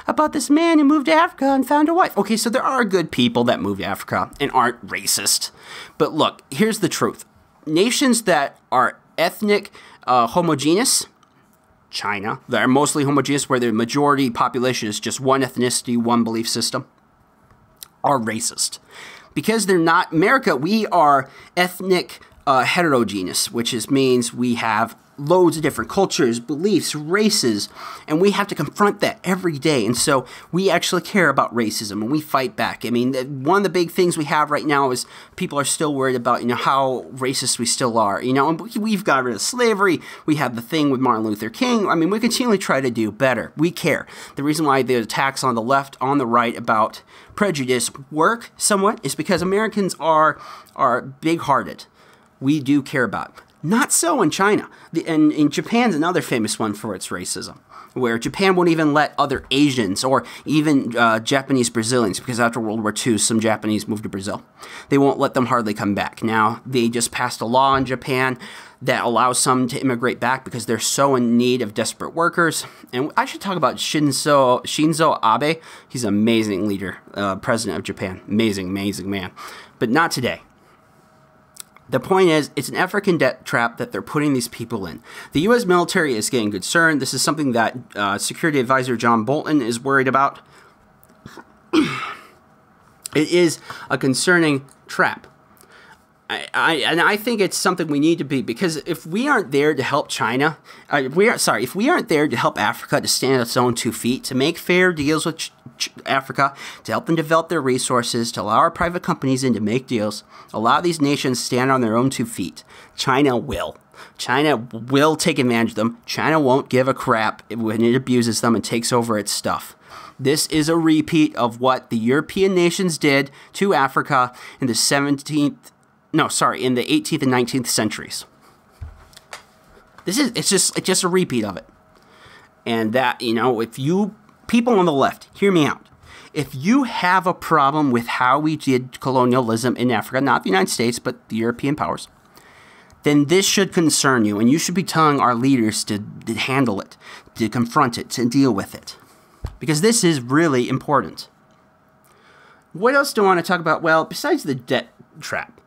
about this man who moved to Africa and found a wife. Okay, so there are good people that move to Africa and aren't racist. But look, here's the truth. Nations that are ethnic homogeneous, China, that are mostly homogeneous, where the majority population is just one ethnicity, one belief system, are racist. Because they're not America, we are ethnic heterogeneous, which means we have loads of different cultures, beliefs, races, and we have to confront that every day. And so we actually care about racism and we fight back. I mean, one of the big things we have right now is people are still worried about, how racist we still are, and we've got rid of slavery. We have the thing with Martin Luther King. I mean, we continually try to do better. We care. The reason why the attacks on the left, on the right about prejudice work somewhat is because Americans are big-hearted. We do care about it. Not so in China. And in Japan's another famous one for its racism, where Japan won't even let other Asians or even Japanese Brazilians, because after World War II, some Japanese moved to Brazil. They won't let them hardly come back. Now, they just passed a law in Japan that allows some to immigrate back because they're so in need of desperate workers. And I should talk about Shinzo Abe. He's an amazing leader, president of Japan. Amazing, amazing man. But not today. The point is, it's an African debt trap that they're putting these people in. The U.S. military is getting concerned. This is something that Security Advisor John Bolton is worried about. It is a concerning trap. I think it's something we need to be, because if we aren't there to help China, if we aren't there to help Africa to stand on its own 2 feet, to make fair deals with Africa, to help them develop their resources, to allow our private companies in to make deals, allow these nations to stand on their own 2 feet, China will. China will take advantage of them. China won't give a crap when it abuses them and takes over its stuff. This is a repeat of what the European nations did to Africa in the 18th and 19th centuries. It's just a repeat of it. And that, if you people on the left, hear me out. If you have a problem with how we did colonialism in Africa, not the United States, but the European powers, then this should concern you, and you should be telling our leaders to handle it, to confront it, to deal with it. Because this is really important. What else do I want to talk about? Well, besides the debt trap,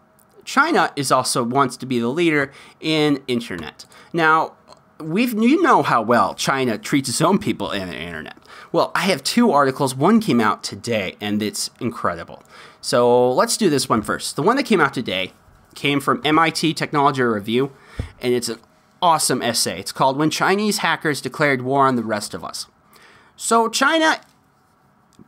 China also wants to be the leader in internet. Now, you know how well China treats its own people in the internet. Well, I have 2 articles. One came out today, and it's incredible. So let's do this one first. The one that came out today came from MIT Technology Review, and it's an awesome essay. It's called "When Chinese Hackers Declared War on the Rest of Us." So China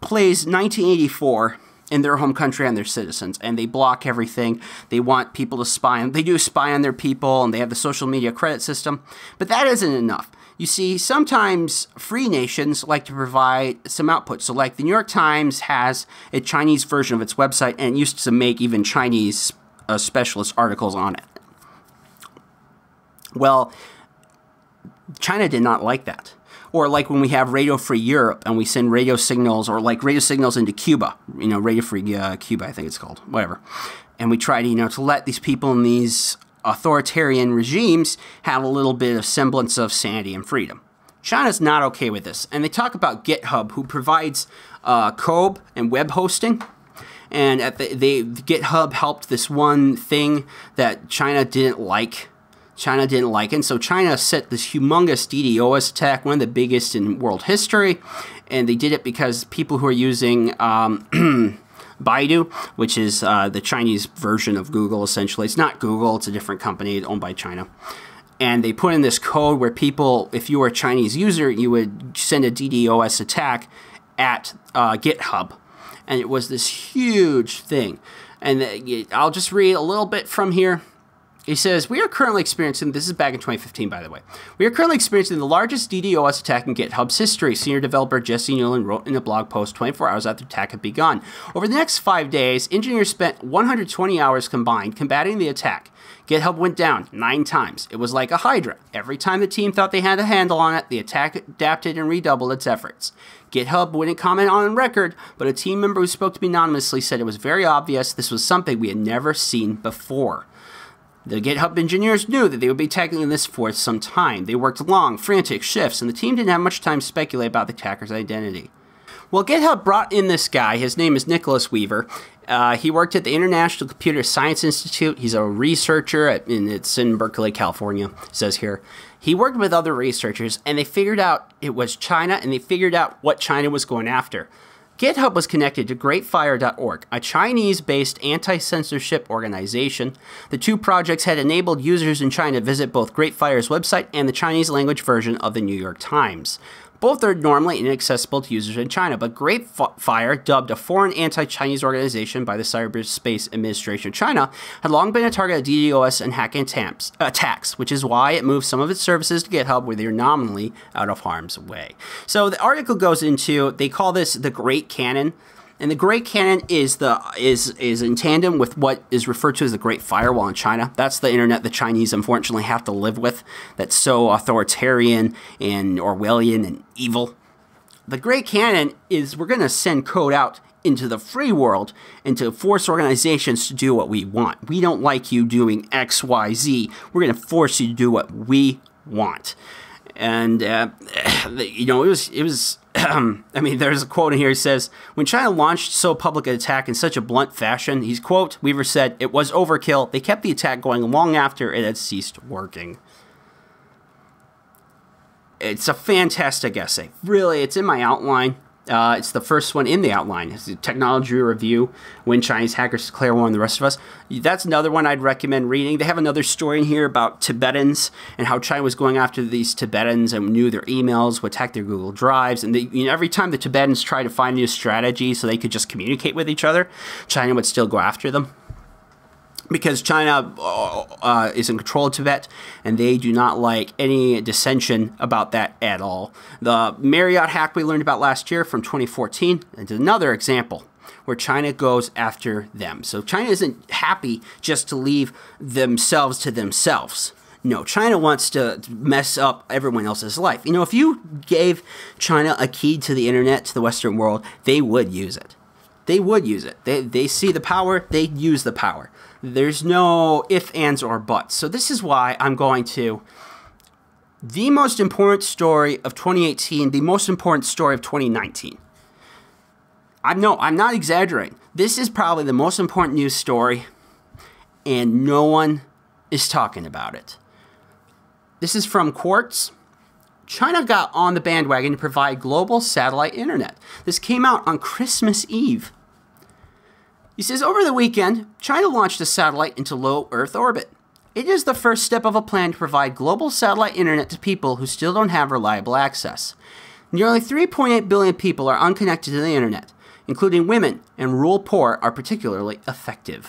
plays 1984 in their home country on their citizens, and they block everything. They want people to spy on. They do spy on their people, and they have the social media credit system. But that isn't enough. You see, sometimes free nations like to provide some output. So like the New York Times has a Chinese version of its website, and it used to make even Chinese specialist articles on it. Well, China did not like that. Or like when we have Radio Free Europe and we send radio signals, or like radio signals into Cuba, Radio Free Cuba, I think it's called, whatever. And we try to let these people in these authoritarian regimes have a little bit of semblance of sanity and freedom. China's not okay with this. And they talk about GitHub, who provides code and web hosting. And GitHub helped this one thing that China didn't like. And so China set this humongous DDoS attack, one of the biggest in world history, and they did it because people who are using Baidu, which is the Chinese version of Google, essentially. It's not Google, it's a different company owned by China. And they put in this code where people, if you were a Chinese user, you would send a DDoS attack at GitHub. And it was this huge thing. And I'll just read a little bit from here. He says, we are currently experiencing, this is back in 2015, by the way, we are currently experiencing the largest DDoS attack in GitHub's history, senior developer Jesse Newland wrote in a blog post 24 hours after the attack had begun. Over the next 5 days, engineers spent 120 hours combined combating the attack. GitHub went down 9 times. It was like a hydra. Every time the team thought they had a handle on it, the attack adapted and redoubled its efforts. GitHub wouldn't comment on record, but a team member who spoke to me anonymously said it was very obvious this was something we had never seen before. The GitHub engineers knew that they would be tackling this for some time. They worked long, frantic shifts, and the team didn't have much time to speculate about the attacker's identity. Well, GitHub brought in this guy. His name is Nicholas Weaver. He worked at the International Computer Science Institute. He's a researcher, it's in Berkeley, California, it says here. He worked with other researchers, and they figured out it was China, and they figured out what China was going after. GitHub was connected to GreatFire.org, a Chinese-based anti-censorship organization. The two projects had enabled users in China to visit both GreatFire's website and the Chinese-language version of the New York Times. Both are normally inaccessible to users in China, but GreatFire, dubbed a foreign anti-Chinese organization by the Cyberspace Administration of China, had long been a target of DDoS and hacking attacks, which is why it moved some of its services to GitHub where they're nominally out of harm's way. So the article goes into, they call this the Great Canon, and the Great Canon is in tandem with what is referred to as the Great Firewall in China. That's the internet the Chinese unfortunately have to live with. That's so authoritarian and Orwellian and evil. The Great Canon is we're going to send code out into the free world and to force organizations to do what we want. We don't like you doing X, Y, Z. We're going to force you to do what we want. And, you know, it was I mean, there's a quote in here. He says, when China launched so public an attack in such a blunt fashion, he's, quote, Weaver said, it was overkill. They kept the attack going long after it had ceased working. It's a fantastic essay. Really, it's in my outline. It's the first one in the outline. It's a technology review, when Chinese hackers declare war on the rest of us. That's another one I'd recommend reading. They have another story in here about Tibetans and how China was going after these Tibetans and knew their emails, would attack their Google Drives. And every time the Tibetans tried to find a new strategy so they could just communicate with each other, China would still go after them. Because China is in control of Tibet, and they do not like any dissension about that at all. The Marriott hack we learned about last year from 2014 is another example where China goes after them. So China isn't happy just to leave themselves to themselves. No, China wants to mess up everyone else's life. You know, if you gave China a key to the internet, to the Western world, they would use it. They would use it. They see the power, they use the power. There's no ifs, ands, or buts. So this is why I'm going to the most important story of 2018, the most important story of 2019. I'm not exaggerating. This is probably the most important news story, and no one is talking about it. This is from Quartz. China got on the bandwagon to provide global satellite internet. This came out on Christmas Eve. He says, over the weekend, China launched a satellite into low Earth orbit. It is the first step of a plan to provide global satellite internet to people who still don't have reliable access. Nearly 3.8 billion people are unconnected to the internet, including women, and rural poor are particularly affected.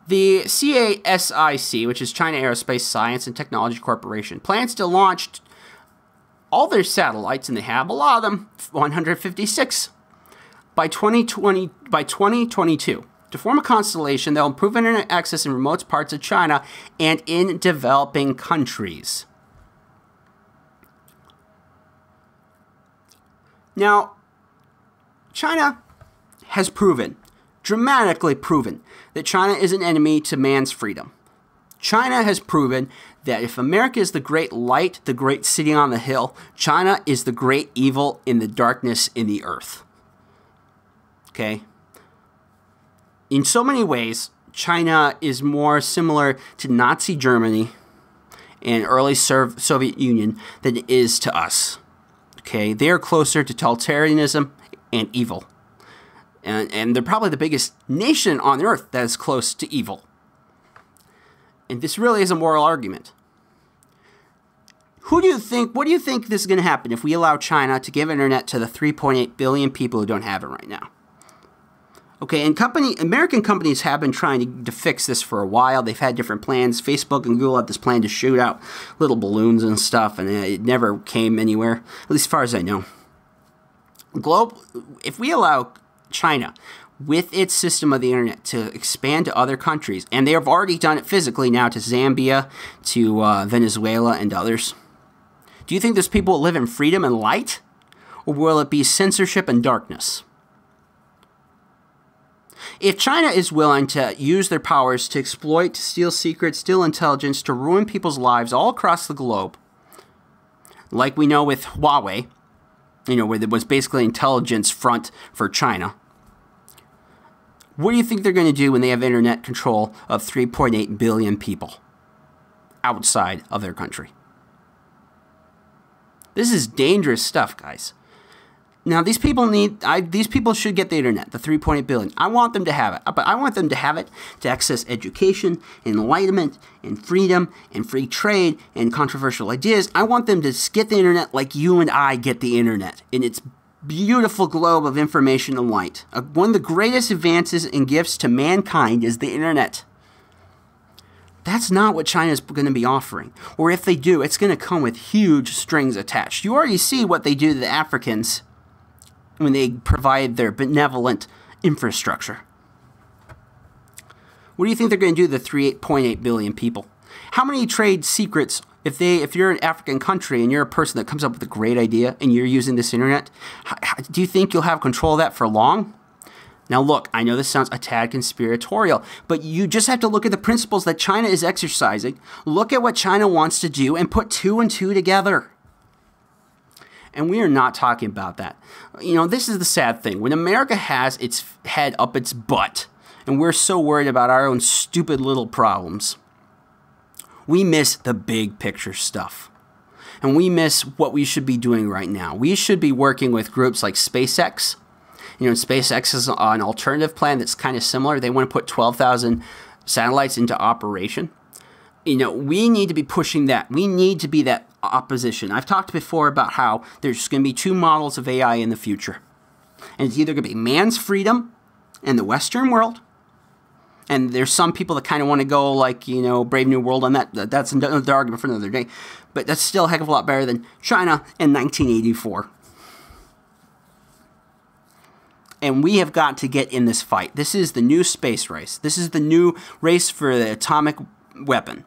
The CASIC, which is China Aerospace Science and Technology Corporation, plans to launch all their satellites, and they have a lot of them, 156, by 2022. To form a constellation that will improve internet access in remote parts of China and in developing countries. Now, China has proven, dramatically proven, that China is an enemy to man's freedom. China has proven that if America is the great light, the great city on the hill, China is the great evil in the darkness in the earth. Okay? In so many ways, China is more similar to Nazi Germany and early Soviet Union than it is to us. Okay? They are closer to totalitarianism and evil. And they're probably the biggest nation on earth that is close to evil. And this really is a moral argument. What do you think this is going to happen if we allow China to give internet to the 3.8 billion people who don't have it right now? Okay, and American companies have been trying to fix this for a while. They've had different plans. Facebook and Google had this plan to shoot out little balloons and stuff, and it never came anywhere, at least as far as I know. If we allow China, with its system of the internet, to expand to other countries, and they have already done it physically now to Zambia, to Venezuela, and others, do you think those people will live in freedom and light, or will it be censorship and darkness? If China is willing to use their powers to exploit, to steal secrets, steal intelligence, to ruin people's lives all across the globe, like we know with Huawei, where there was basically intelligence front for China, what do you think they're going to do when they have internet control of 3.8 billion people outside of their country? This is dangerous stuff, guys. Now, these people should get the internet, the 3.8 billion. I want them to have it, but I want them to have it to access education, enlightenment, and freedom, and free trade, and controversial ideas. I want them to get the internet like you and I get the internet, in its beautiful globe of information and light. One of the greatest advances and gifts to mankind is the internet. That's not what China is going to be offering. Or if they do, it's going to come with huge strings attached. You already see what they do to the Africans when they provide their benevolent infrastructure. What do you think they're going to do to the 3.8 billion people? How many trade secrets, if you're an African country and you're a person that comes up with a great idea and you're using this internet, do you think you'll have control of that for long? Now look, I know this sounds a tad conspiratorial, but you just have to look at the principles that China is exercising, look at what China wants to do, and put two and two together. And we are not talking about that. This is the sad thing. When America has its head up its butt, and we're so worried about our own stupid little problems, we miss the big picture stuff. And we miss what we should be doing right now. We should be working with groups like SpaceX. SpaceX is an alternative plan that's kind of similar. They want to put 12,000 satellites into operation. We need to be pushing that. We need to be that opposition. I've talked before about how there's going to be two models of AI in the future. And it's either going to be man's freedom in the Western world, and there's some people that kind of want to go like, Brave New World on that. That's another argument for another day. But that's still a heck of a lot better than China in 1984. And we have got to get in this fight. This is the new space race. This is the new race for the atomic weapon.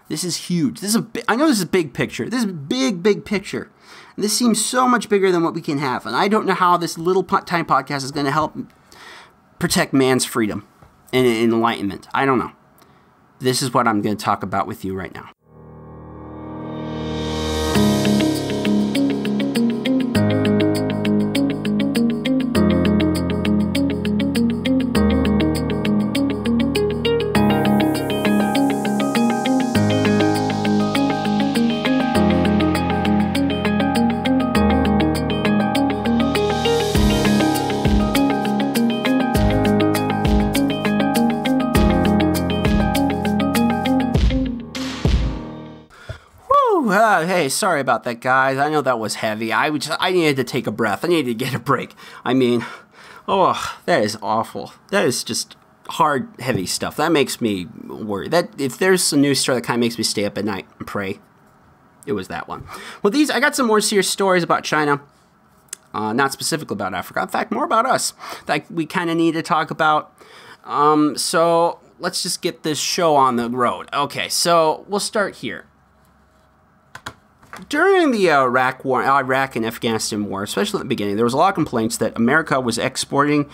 This is huge. I know this is a big picture. This is a big, big picture. And this seems so much bigger than what we can have. And I don't know how this little time podcast is going to help protect man's freedom and enlightenment. I don't know. This is what I'm going to talk about with you right now. Hey, sorry about that, guys. I know that was heavy. I needed to take a breath. I needed to get a break. That is awful. That is just hard, heavy stuff. That makes me worry. That if there's a news story that kind of makes me stay up at night and pray, it was that one. Well, I got some more serious stories about China. Not specifically about Africa. In fact, more about us that we kind of need to talk about. So let's just get this show on the road. Okay, so we'll start here. During the Iraq and Afghanistan war, especially at the beginning, there was a lot of complaints that America was exporting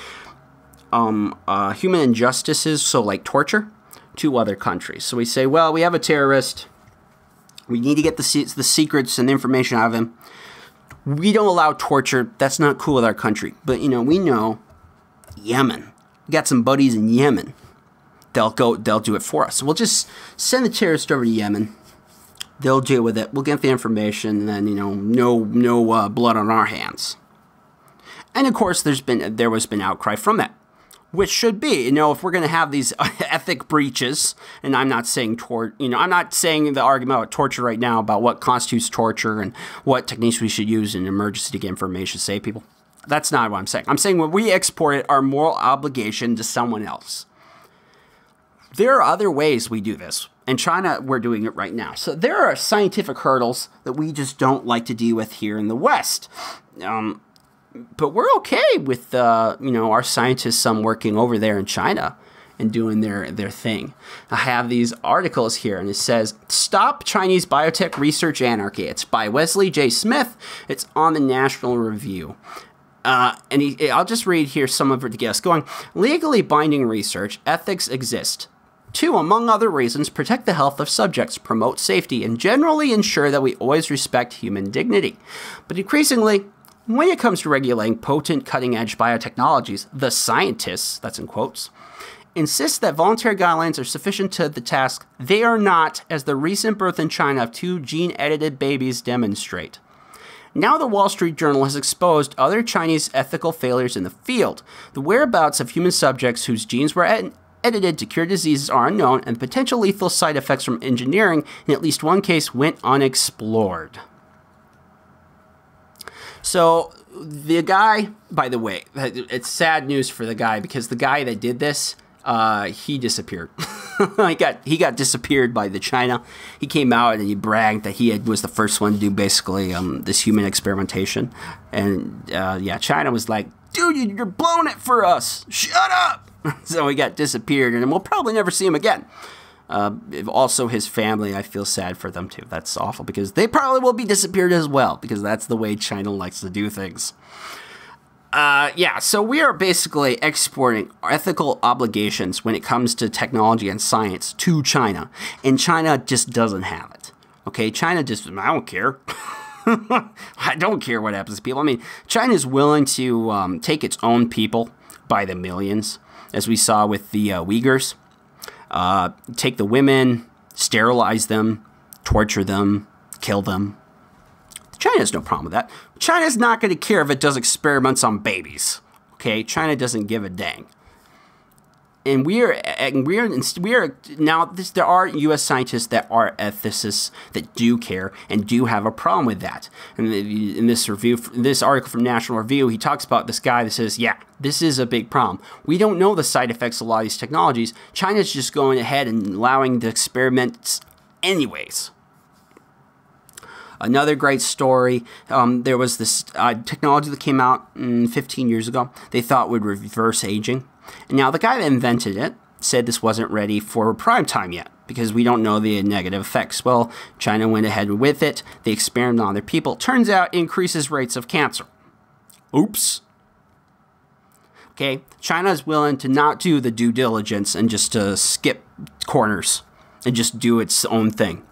human injustices, so like torture, to other countries. So we say, well, we have a terrorist. We need to get the secrets and information out of him. We don't allow torture. That's not cool with our country. But, we know Yemen. We got some buddies in Yemen. They'll do it for us. So we'll just send the terrorist over to Yemen. They'll deal with it. We'll get the information, and then, no blood on our hands. And of course, there has been outcry from that, which should be, if we're going to have these ethic breaches, and I'm not saying I'm not saying the argument about torture right now about what constitutes torture and what techniques we should use in emergency to get information to save people. That's not what I'm saying. I'm saying when we export it, our moral obligation to someone else. There are other ways we do this. In China, we're doing it right now. So there are scientific hurdles that we just don't like to deal with here in the West. But we're okay with, our scientists working over there in China and doing their thing. I have these articles here, and it says, Stop Chinese Biotech Research Anarchy. It's by Wesley J. Smith. It's on the National Review. I'll just read here some of it to get us going. Legally binding research ethics exist to, among other reasons, protect the health of subjects, promote safety, and generally ensure that we always respect human dignity. But increasingly, when it comes to regulating potent cutting-edge biotechnologies, the scientists, that's in quotes, insist that voluntary guidelines are sufficient to the task. They are not, as the recent birth in China of 2 gene-edited babies demonstrate. Now the Wall Street Journal has exposed other Chinese ethical failures in the field. The whereabouts of human subjects whose genes were edited to cure diseases are unknown, and potential lethal side effects from engineering in at least one case went unexplored. So the guy, by the way, it's sad news for the guy, because the guy that did this, he disappeared. he got disappeared by the China. He came out and he bragged that he was the first one to do basically this human experimentation. And China was like, dude, you're blowing it for us. Shut up. So he got disappeared, and we'll probably never see him again. Also, his family, I feel sad for them too. That's awful, because they probably will be disappeared as well, because that's the way China likes to do things. So we are basically exporting ethical obligations when it comes to technology and science to China, and China just doesn't have it. Okay, China just, I don't care. I don't care what happens to people. I mean, China is willing to take its own people by the millions, as we saw with the Uyghurs. Take the women, sterilize them, torture them, kill them. China has no problem with that. China's not going to care if it does experiments on babies. Okay, China doesn't give a dang. And there are U.S. scientists that are ethicists that do care and do have a problem with that. And in this article from National Review, he talks about this guy that says, yeah, this is a big problem. We don't know the side effects of a lot of these technologies. China's just going ahead and allowing the experiments anyways. Another great story, there was this technology that came out 15 years ago. They thought would reverse aging. And now the guy that invented it said this wasn't ready for prime time yet, because we don't know the negative effects. Well, China went ahead with it. They experimented on their people. Turns out it increases rates of cancer. Oops. Okay, China is willing to not do the due diligence and just to skip corners and just do its own thing.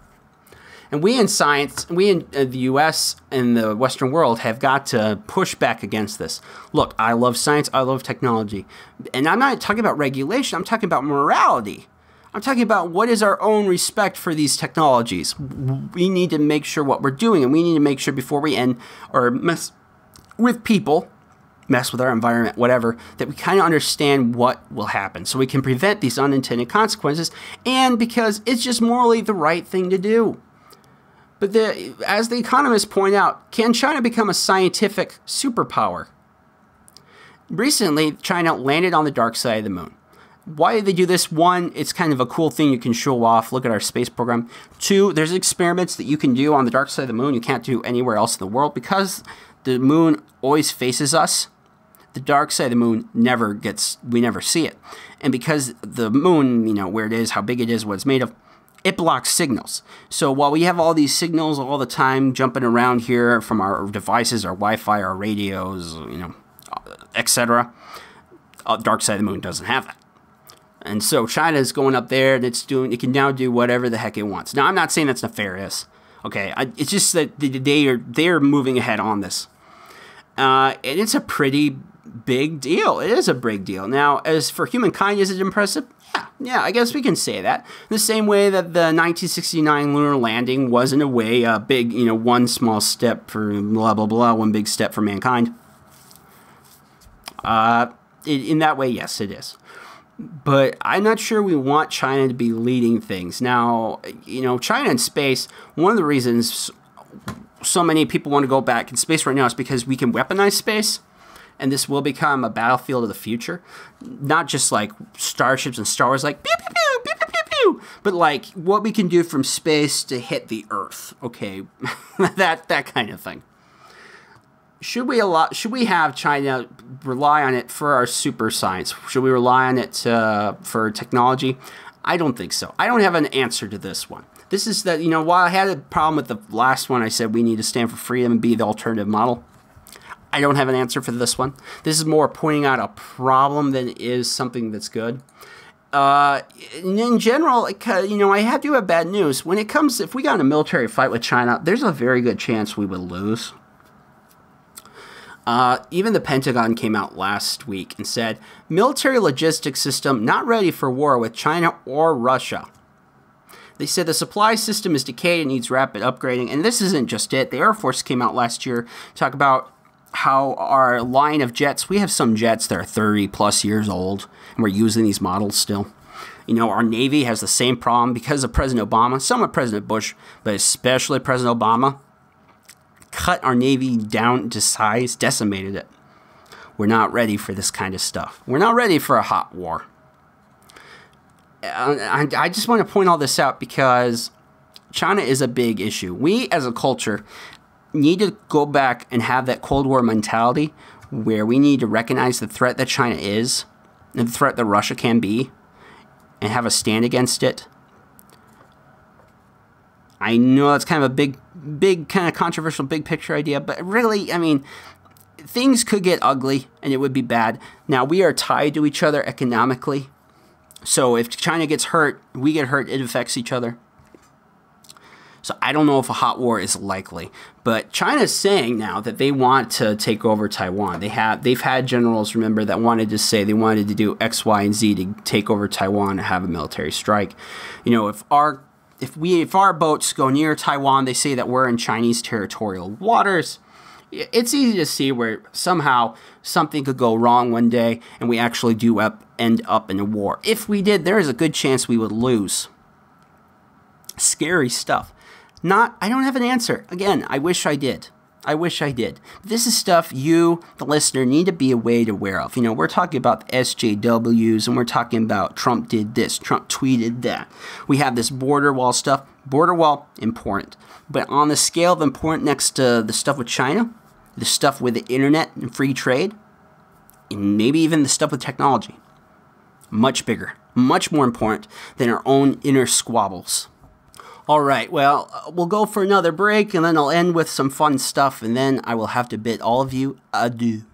And we in science, we in the U.S. and the Western world have got to push back against this. Look, I love science, I love technology. And I'm not talking about regulation, I'm talking about morality. I'm talking about what is our own respect for these technologies. We need to make sure what we're doing, and we need to make sure before we end or mess with people, mess with our environment, whatever, that we kind of understand what will happen so we can prevent these unintended consequences, and because it's just morally the right thing to do. But as the economists point out, can China become a scientific superpower? Recently, China landed on the dark side of the moon. Why did they do this? One, it's kind of a cool thing you can show off. Look at our space program. Two, there's experiments that you can do on the dark side of the moon you can't do anywhere else in the world, because the moon always faces us. The dark side of the moon we never see it. And because the moon, where it is, how big it is, what it's made of, it blocks signals. So while we have all these signals all the time jumping around here from our devices, our Wi-Fi, our radios, etc., dark side of the moon doesn't have that. And so China is going up there, and it can now do whatever the heck it wants. Now, I'm not saying that's nefarious. Okay, it's just that they are moving ahead on this, and it's a pretty big deal. It is a big deal. Now, as for humankind, is it impressive? Yeah, I guess we can say that. The same way that the 1969 lunar landing was, in a way, a big, one small step for blah, blah, blah, one big step for mankind. In that way, yes, it is. But I'm not sure we want China to be leading things. Now, China in space, one of the reasons so many people want to go back in space right now is because we can weaponize space. and this will become a battlefield of the future. Not just like starships and Star Wars, like pew pew pew pew pew pew pew, but like what we can do from space to hit the Earth. Okay, that kind of thing. Should we have China rely on it for our super science? Should we rely on it for technology? I don't think so. I don't have an answer to this one. This is that, while I had a problem with the last one, I said we need to stand for freedom and be the alternative model. I don't have an answer for this one. This is more pointing out a problem than it is something that's good. In general, I have to have bad news. When it comes, if we got in a military fight with China, there's a very good chance we would lose. Even the Pentagon came out last week and said, military logistics system not ready for war with China or Russia. They said the supply system is decayed and needs rapid upgrading. And this isn't just it. The Air Force came out last year to talk about how our line of jets, we have some jets that are 30 plus years old, and we're using these models still. Our Navy has the same problem because of President Obama, some of President Bush, but especially President Obama. Cut our Navy down to size, decimated it. We're not ready for this kind of stuff. We're not ready for a hot war. I just want to point all this out because China is a big issue. We, as a culture, need to go back and have that Cold War mentality where we need to recognize the threat that China is and the threat that Russia can be and have a stand against it. I know that's kind of a big kind of controversial big picture idea, but really, I mean, things could get ugly and it would be bad. Now, we are tied to each other economically. So if China gets hurt, we get hurt, it affects each other. So I don't know if a hot war is likely. But China is saying now that they want to take over Taiwan. They've had generals, remember, that wanted to say they wanted to do X, Y, and Z to take over Taiwan and have a military strike. If our boats go near Taiwan, they say that we're in Chinese territorial waters. It's easy to see where somehow something could go wrong one day and we actually do end up in a war. If we did, there is a good chance we would lose. Scary stuff. I don't have an answer. Again, I wish I did. This is stuff you, the listener, need to be aware of. We're talking about the SJWs, and we're talking about Trump did this, Trump tweeted that. We have this border wall stuff. Border wall, important. But on the scale of important next to the stuff with China, the stuff with the internet and free trade, and maybe even the stuff with technology, much bigger, much more important than our own inner squabbles. All right, well, we'll go for another break, and then I'll end with some fun stuff, and then I will have to bid all of you adieu.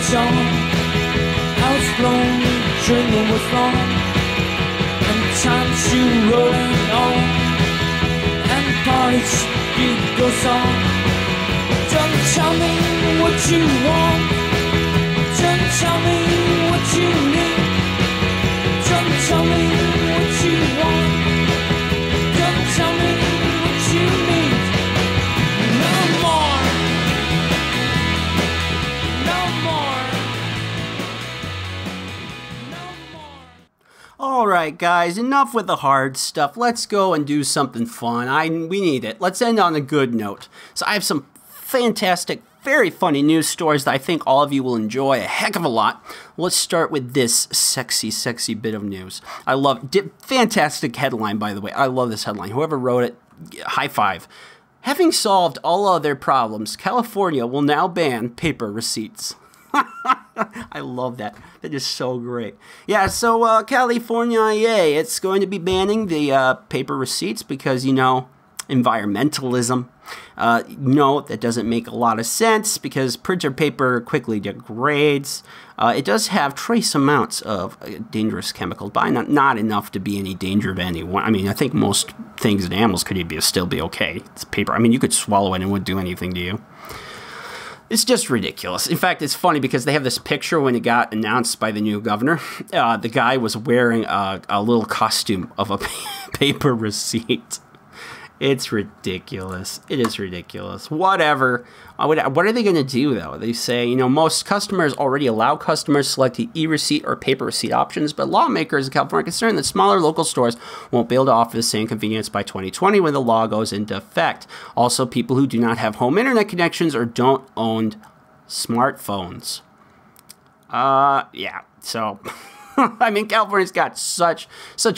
House blown, dreaming was wrong, and time shoe rolling on, and parties beat goes on. Don't tell me what you want, don't tell me what you need, don't tell me what you want, don't tell me what you need. No more. All right, guys, enough with the hard stuff. Let's go and do something fun. We need it. Let's end on a good note. So I have some fantastic, very funny news stories that I think all of you will enjoy a heck of a lot. Let's start with this sexy, sexy bit of news. I love it. Fantastic headline, by the way. I love this headline. Whoever wrote it, high five. Having solved all other problems, California will now ban paper receipts. I love that. That is so great. Yeah, so California, yay, it's going to be banning the paper receipts because, environmentalism. No, that doesn't make a lot of sense because printer paper quickly degrades. It does have trace amounts of dangerous chemicals, but not enough to be any danger to anyone. I mean, I think most things and animals could still be okay. It's paper. I mean, you could swallow it and it wouldn't do anything to you. It's just ridiculous. In fact, it's funny because they have this picture when it got announced by the new governor. The guy was wearing a little costume of a paper receipt. It's ridiculous. It is ridiculous. Whatever. What are they going to do, though? They say, most customers already allow customers to select the e-receipt or paper receipt options, but lawmakers in California are concerned that smaller local stores won't be able to offer the same convenience by 2020 when the law goes into effect. Also, people who do not have home internet connections or don't own smartphones. Yeah, so... I mean, California's got such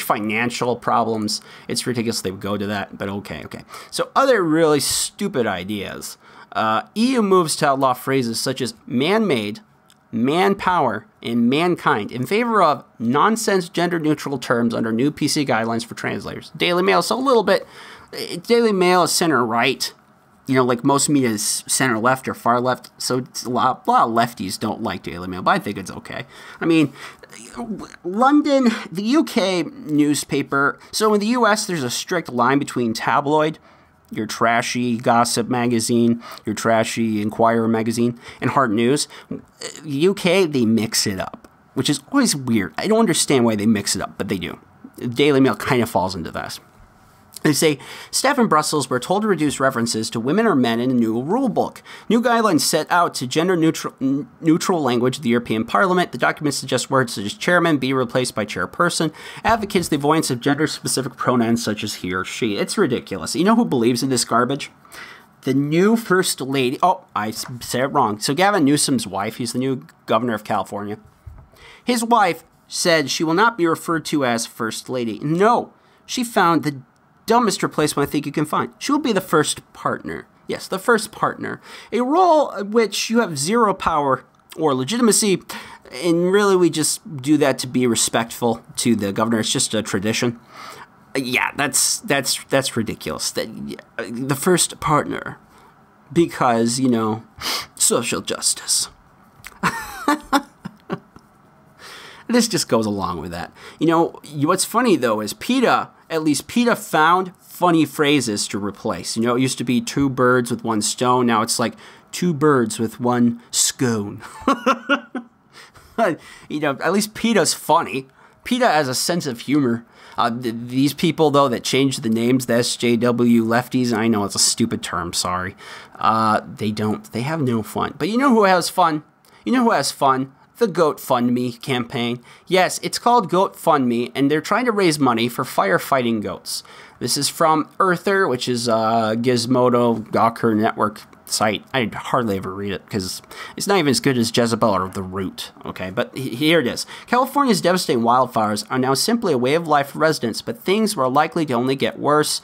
financial problems. It's ridiculous they would go to that, but okay. So other really stupid ideas. EU moves to outlaw phrases such as man-made, manpower, and mankind in favor of nonsense gender-neutral terms under new PC guidelines for translators. Daily Mail, so a little bit. Daily Mail is center-right. Like most media is center-left or far-left, so a lot of lefties don't like Daily Mail, but I think it's okay. I mean, London, the UK newspaper, so in the US, there's a strict line between tabloid, your trashy gossip magazine, your trashy Inquirer magazine, and hard news. The UK, they mix it up, which is always weird. I don't understand why they mix it up, but they do. Daily Mail kind of falls into this. They say, staff in Brussels were told to reduce references to women or men in a new rule book. New guidelines set out to gender-neutral language of the European Parliament. The document suggests words such as chairman be replaced by chairperson, advocates the avoidance of gender-specific pronouns such as he or she. It's ridiculous. You know who believes in this garbage? The new First Lady. Oh, I said it wrong. So Gavin Newsom's wife, he's the new governor of California. His wife said she will not be referred to as First Lady. No, she found the dumbest replacement I think you can find. She will be the first partner. Yes, the first partner. A role in which you have zero power or legitimacy, and really we just do that to be respectful to the governor. It's just a tradition. Yeah, that's ridiculous. The first partner, because, social justice. This just goes along with that. What's funny, though, is PETA found funny phrases to replace. It used to be two birds with one stone. Now it's like two birds with one scone. At least PETA's funny. PETA has a sense of humor. These people, though, that changed the names, the SJW lefties, I know it's a stupid term, sorry. They have no fun. But you know who has fun? The Goat Fund Me campaign. Yes, it's called Goat Fund Me, and they're trying to raise money for firefighting goats. This is from Earther, which is a Gizmodo Gawker network site. I hardly ever read it because it's not even as good as Jezebel or The Root. Okay, but here it is. California's devastating wildfires are now simply a way of life for residents, but things are likely to only get worse.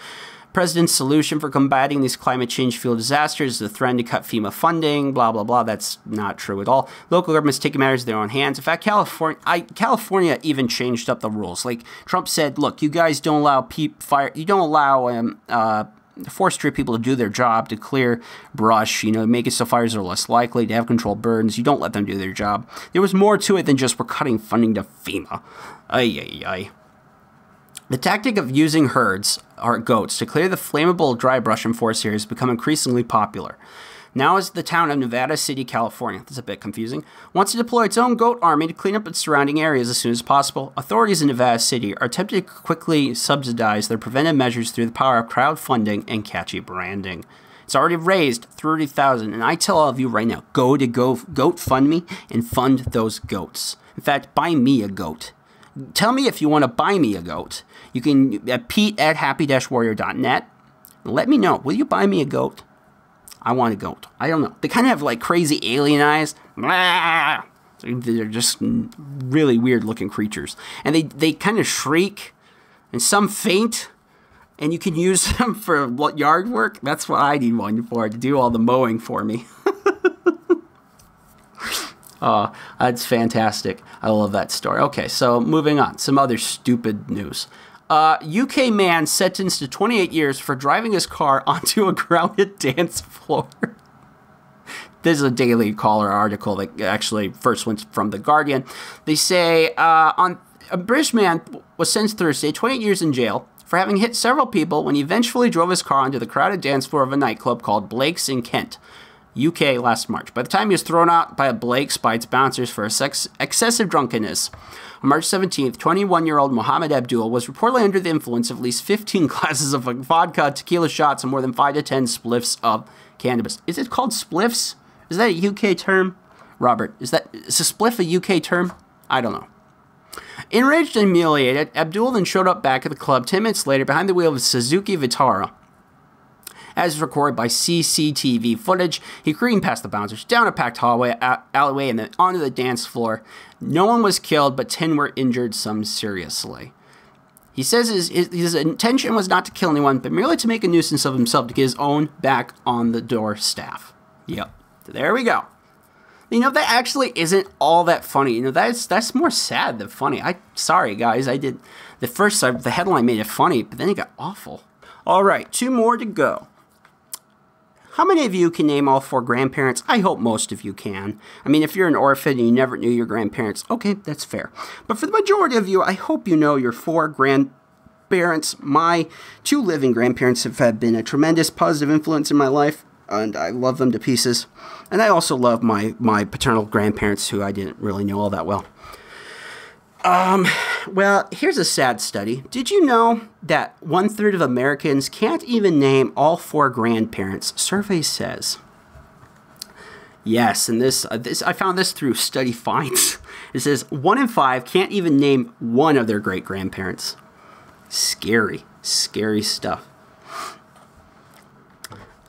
President's solution for combating these climate change fuel disasters is the threat to cut FEMA funding, blah, blah, blah. That's not true at all. Local governments taking matters in their own hands. In fact, California even changed up the rules. Like Trump said, look, you guys don't allow forestry people to do their job, to clear brush, make it so fires are less likely, to have controlled burdens. You don't let them do their job. There was more to it than just we're cutting funding to FEMA. Ay. The tactic of using herds, or goats, to clear the flammable dry brush in forest areas has become increasingly popular. Now as the town of Nevada City, California, that's a bit confusing, wants to deploy its own goat army to clean up its surrounding areas as soon as possible, authorities in Nevada City are attempting to quickly subsidize their preventive measures through the power of crowdfunding and catchy branding. It's already raised $30,000, and I tell all of you right now, go to GoFundMe and fund those goats. In fact, buy me a goat. Tell me if you want to buy me a goat. You can at pete@happy-warrior.net. Let me know. Will you buy me a goat? I want a goat. I don't know. They kind of have like crazy alien eyes. They're just really weird looking creatures. And they kind of shriek, and some faint, and you can use them for yard work. That's what I need one for, to do all the mowing for me. Oh, that's fantastic. I love that story. Okay, so moving on. Some other stupid news. UK man sentenced to 28 years for driving his car onto a crowded dance floor. This is a Daily Caller article that actually first went from The Guardian. They say a British man was sentenced Thursday, 28 years in jail for having hit several people when he eventually drove his car onto the crowded dance floor of a nightclub called Blake's in Kent. UK last March. By the time he was thrown out by a Blake's by its bouncers for excessive drunkenness, on March 17th, 21-year-old Mohammed Abdul was reportedly under the influence of at least 15 glasses of vodka, tequila shots, and more than 5 to 10 spliffs of cannabis. Is it called spliffs? Is that a UK term? Robert, is a spliff a UK term? I don't know. Enraged and humiliated, Abdul then showed up back at the club 10 minutes later behind the wheel of a Suzuki Vitara. As recorded by CCTV footage, he careened past the bouncers, down a packed hallway, alleyway, and then onto the dance floor. No one was killed, but 10 were injured, some seriously. He says his intention was not to kill anyone, but merely to make a nuisance of himself to get his own back on the door staff. Yep. So there we go. You know, that actually isn't all that funny. You know, that's more sad than funny. Sorry, guys. The headline made it funny, but then it got awful. All right, 2 more to go. How many of you can name all 4 grandparents? I hope most of you can. I mean, if you're an orphan and you never knew your grandparents, okay, that's fair. But for the majority of you, I hope you know your 4 grandparents. My 2 living grandparents have been a tremendous positive influence in my life, and I love them to pieces. And I also love my paternal grandparents, who I didn't really know all that well. Well, here's a sad study. Did you know that 1/3 of Americans can't even name all 4 grandparents? Survey says. Yes, and this I found this through Study Finds. It says 1 in 5 can't even name one of their great-grandparents. Scary, scary stuff.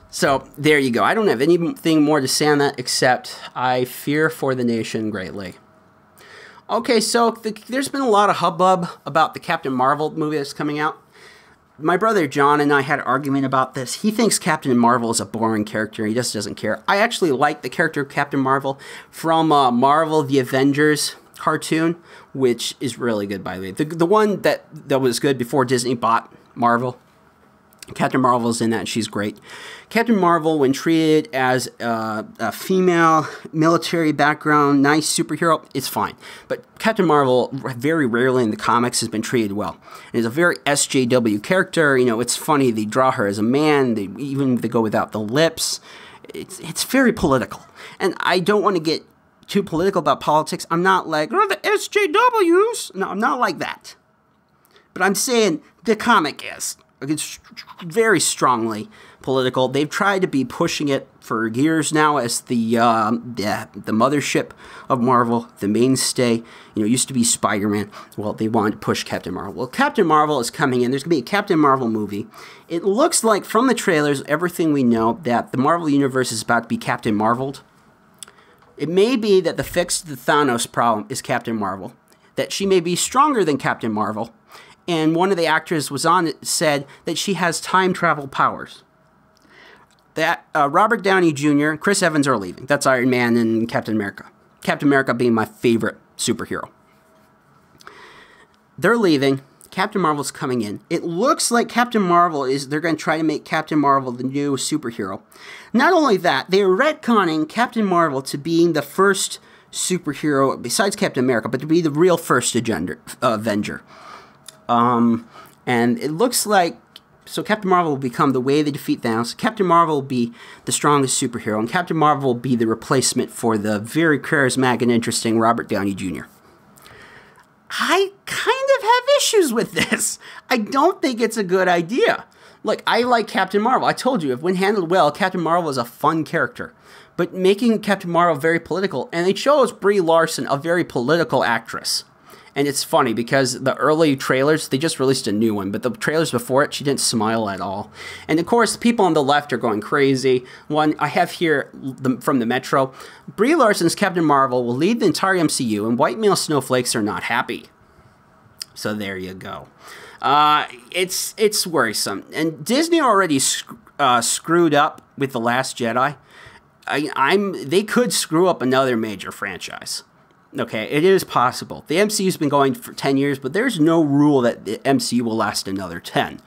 So, there you go. I don't have anything more to say on that except I fear for the nation greatly. Okay, so there's been a lot of hubbub about the Captain Marvel movie that's coming out. My brother John and I had an argument about this. He thinks Captain Marvel is a boring character. He just doesn't care. I actually like the character of Captain Marvel from Marvel The Avengers cartoon, which is really good, by the way. The one that was good before Disney bought Marvel. Captain Marvel's in that, and she's great. Captain Marvel, when treated as a female, military background, nice superhero, it's fine. But Captain Marvel, very rarely in the comics, has been treated well. And is a very SJW character. You know, it's funny, they draw her as a man, they go without the lips. It's very political. And I don't want to get too political about politics. I'm not like, oh, the SJWs. No, I'm not like that. But I'm saying the comic is. It's very strongly political. They've tried to be pushing it for years now as the mothership of Marvel, the mainstay. You know, it used to be Spider-Man. Well, they wanted to push Captain Marvel. Well, Captain Marvel is coming in. There's going to be a Captain Marvel movie. It looks like, from the trailers, everything we know, that the Marvel Universe is about to be Captain Marveled. It may be that the fix to the Thanos problem is Captain Marvel. That she may be stronger than Captain Marvel. And one of the actors was on it, said that she has time travel powers. That Robert Downey Jr., Chris Evans are leaving. That's Iron Man and Captain America. Captain America being my favorite superhero. They're leaving. Captain Marvel's coming in. It looks like Captain Marvel they're going to try to make Captain Marvel the new superhero. Not only that, they're retconning Captain Marvel to being the first superhero, besides Captain America, but to be the real first Avenger. And it looks like, so Captain Marvel will become the way they defeat Thanos. Captain Marvel will be the strongest superhero, and Captain Marvel will be the replacement for the very charismatic and interesting Robert Downey Jr. I kind of have issues with this. I don't think it's a good idea. Look, I like Captain Marvel. I told you, if when handled well, Captain Marvel is a fun character. But making Captain Marvel very political, and they chose Brie Larson, a very political actress. And it's funny because the early trailers, they just released a new one, but the trailers before it, she didn't smile at all. And of course, people on the left are going crazy. One, I have here from the Metro, Brie Larson's Captain Marvel will lead the entire MCU, and white male snowflakes are not happy. So there you go. It's worrisome. And Disney already screwed up with The Last Jedi. They could screw up another major franchise. Okay, it is possible. The MCU's been going for 10 years, but there's no rule that the MCU will last another 10.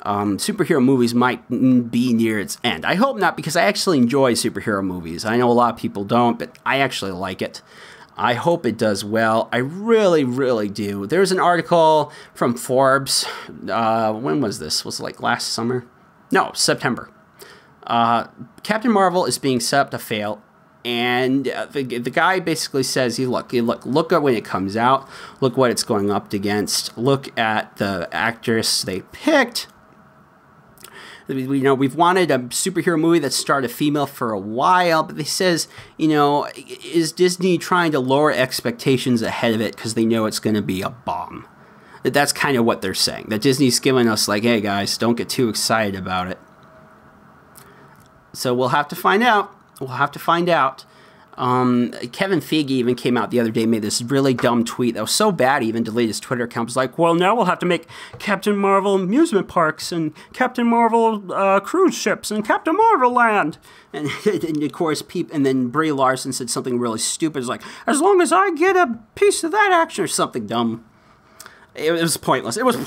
Superhero movies might be near its end. I hope not, because I actually enjoy superhero movies. I know a lot of people don't, but I actually like it. I hope it does well. I really, really do. There's an article from Forbes. When was this? Was it like last summer? No, September. Captain Marvel is being set up to fail. And the guy basically says, look at when it comes out. Look what it's going up against. Look at the actress they picked. We've wanted a superhero movie that starred a female for a while, but they says, is Disney trying to lower expectations ahead of it because they know it's going to be a bomb? That's kind of what they're saying. That Disney's giving us like, hey guys, don't get too excited about it. So we'll have to find out. Kevin Feige even came out the other day, made this really dumb tweet that was so bad he even deleted his Twitter account. It was like, well, now we'll have to make Captain Marvel amusement parks and Captain Marvel cruise ships and Captain Marvel land. And of course, and then Brie Larson said something really stupid. It's like, as long as I get a piece of that action or something dumb. It was pointless. It was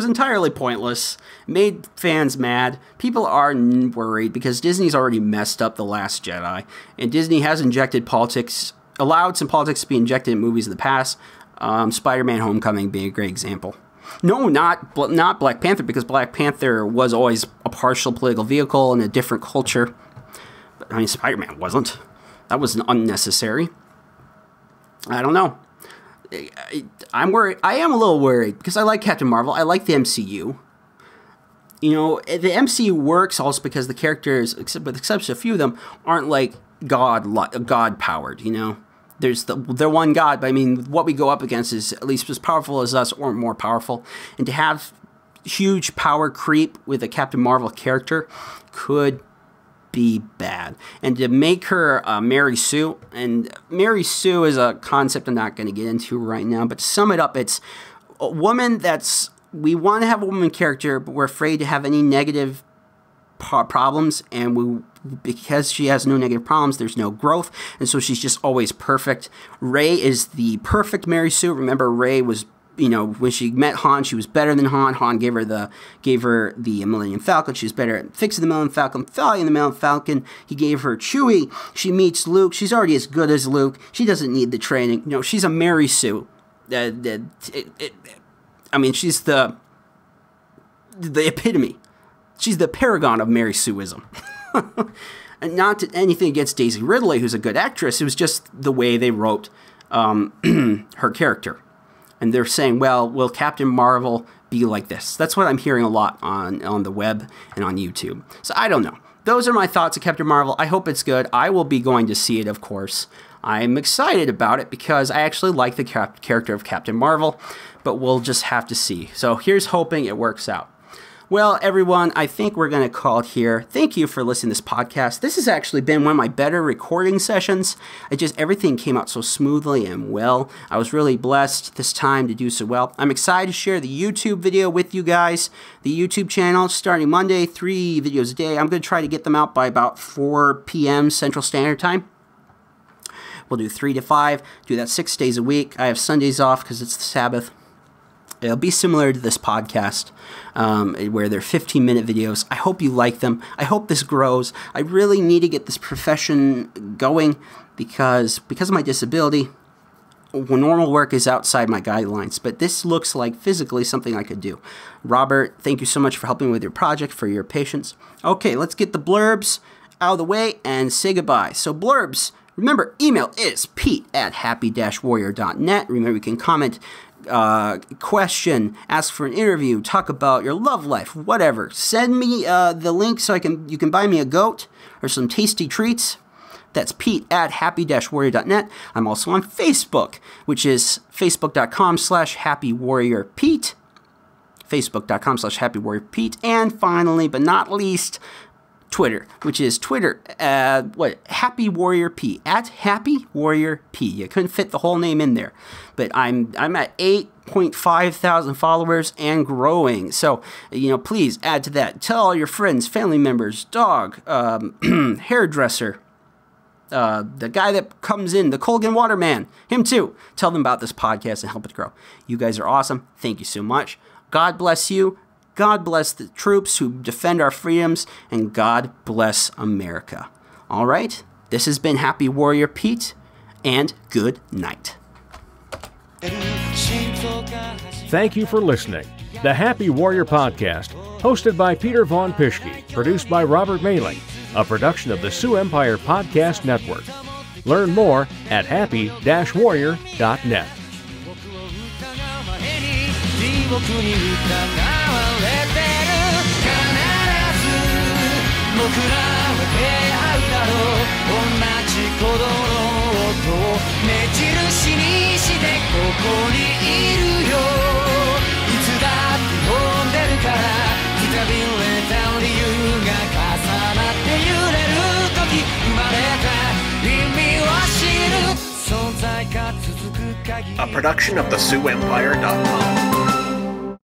entirely pointless. Made fans mad. People are worried because Disney's already messed up The Last Jedi. And Disney has allowed some politics to be injected in movies in the past. Spider-Man Homecoming being a great example. No, not Black Panther, because Black Panther was always a partial political vehicle in a different culture. But, I mean, Spider-Man wasn't. That was unnecessary. I don't know. I'm worried. I am a little worried because I like Captain Marvel. I like the MCU. The MCU works also because the characters, with the exception of a few of them, aren't like God powered. There's they're one God, but I mean, what we go up against is at least as powerful as us or more powerful. And to have huge power creep with a Captain Marvel character could be bad. And to make her Mary Sue, and Mary Sue is a concept I'm not going to get into right now, but to sum it up, it's a woman we want to have a woman character, but we're afraid to have any negative problems, and because she has no negative problems, there's no growth, and so she's just always perfect. Rey is the perfect Mary Sue. Remember, Rey was, when she met Han, she was better than Han. Han gave her the Millennium Falcon. She was better at fixing the Millennium Falcon, flying the Millennium Falcon. He gave her Chewie. She meets Luke. She's already as good as Luke. She doesn't need the training. She's a Mary Sue. She's the epitome. She's the paragon of Mary Sueism. And not anything against Daisy Ridley, who's a good actress. It was just the way they wrote her character. And they're saying, well, will Captain Marvel be like this? That's what I'm hearing a lot on the web and on YouTube. So I don't know. Those are my thoughts of Captain Marvel. I hope it's good. I will be going to see it, of course. I'm excited about it because I actually like the character of Captain Marvel, but we'll just have to see. So here's hoping it works out. Well, everyone, I think we're going to call it here. Thank you for listening to this podcast. This has actually been one of my better recording sessions. Everything came out so smoothly and well. I was really blessed this time to do so well. I'm excited to share the YouTube video with you guys. The YouTube channel, starting Monday, 3 videos a day. I'm going to try to get them out by about 4 p.m. Central Standard Time. We'll do 3 to 5, do that 6 days a week. I have Sundays off because it's the Sabbath. It'll be similar to this podcast, where they're 15-minute videos. I hope you like them. I hope this grows. I really need to get this profession going because of my disability. Normal work is outside my guidelines, but this looks like physically something I could do. Robert, thank you so much for helping with your project, for your patience. Okay, let's get the blurbs out of the way and say goodbye. So blurbs, remember, email is pete@happy-warrior.net. Remember, you can comment, question, ask for an interview, talk about your love life, whatever. Send me the link so you can buy me a goat or some tasty treats. That's pete@happy-warrior.net. I'm also on Facebook, which is facebook.com/happywarriorpete. Facebook.com/happywarriorpete. And finally, but not least, Twitter, which is Twitter, Happy Warrior P, @HappyWarriorP. You couldn't fit the whole name in there, but I'm at 8.5 thousand followers and growing. So, please add to that. Tell all your friends, family members, dog, hairdresser, the guy that comes in, the Colgan Waterman, him too. Tell them about this podcast and help it grow. You guys are awesome. Thank you so much. God bless you. God bless the troops who defend our freedoms, and God bless America. All right, this has been Happy Warrior Pete, and good night. Thank you for listening. The Happy Warrior Podcast Hosted by Peter Von Pischke, produced by Robert Mailing, a production of the Sioux Empire Podcast Network. Learn more at happy-warrior.net. 僕に疑われてる必ず僕らは出会うだろう同じ鼓動の音を目印にしてここにいるよいつだって飛んでるからくたびれた理由が重なって揺れる時生まれた意味を知る存在が続く限り A production of the SiouxEmpire.com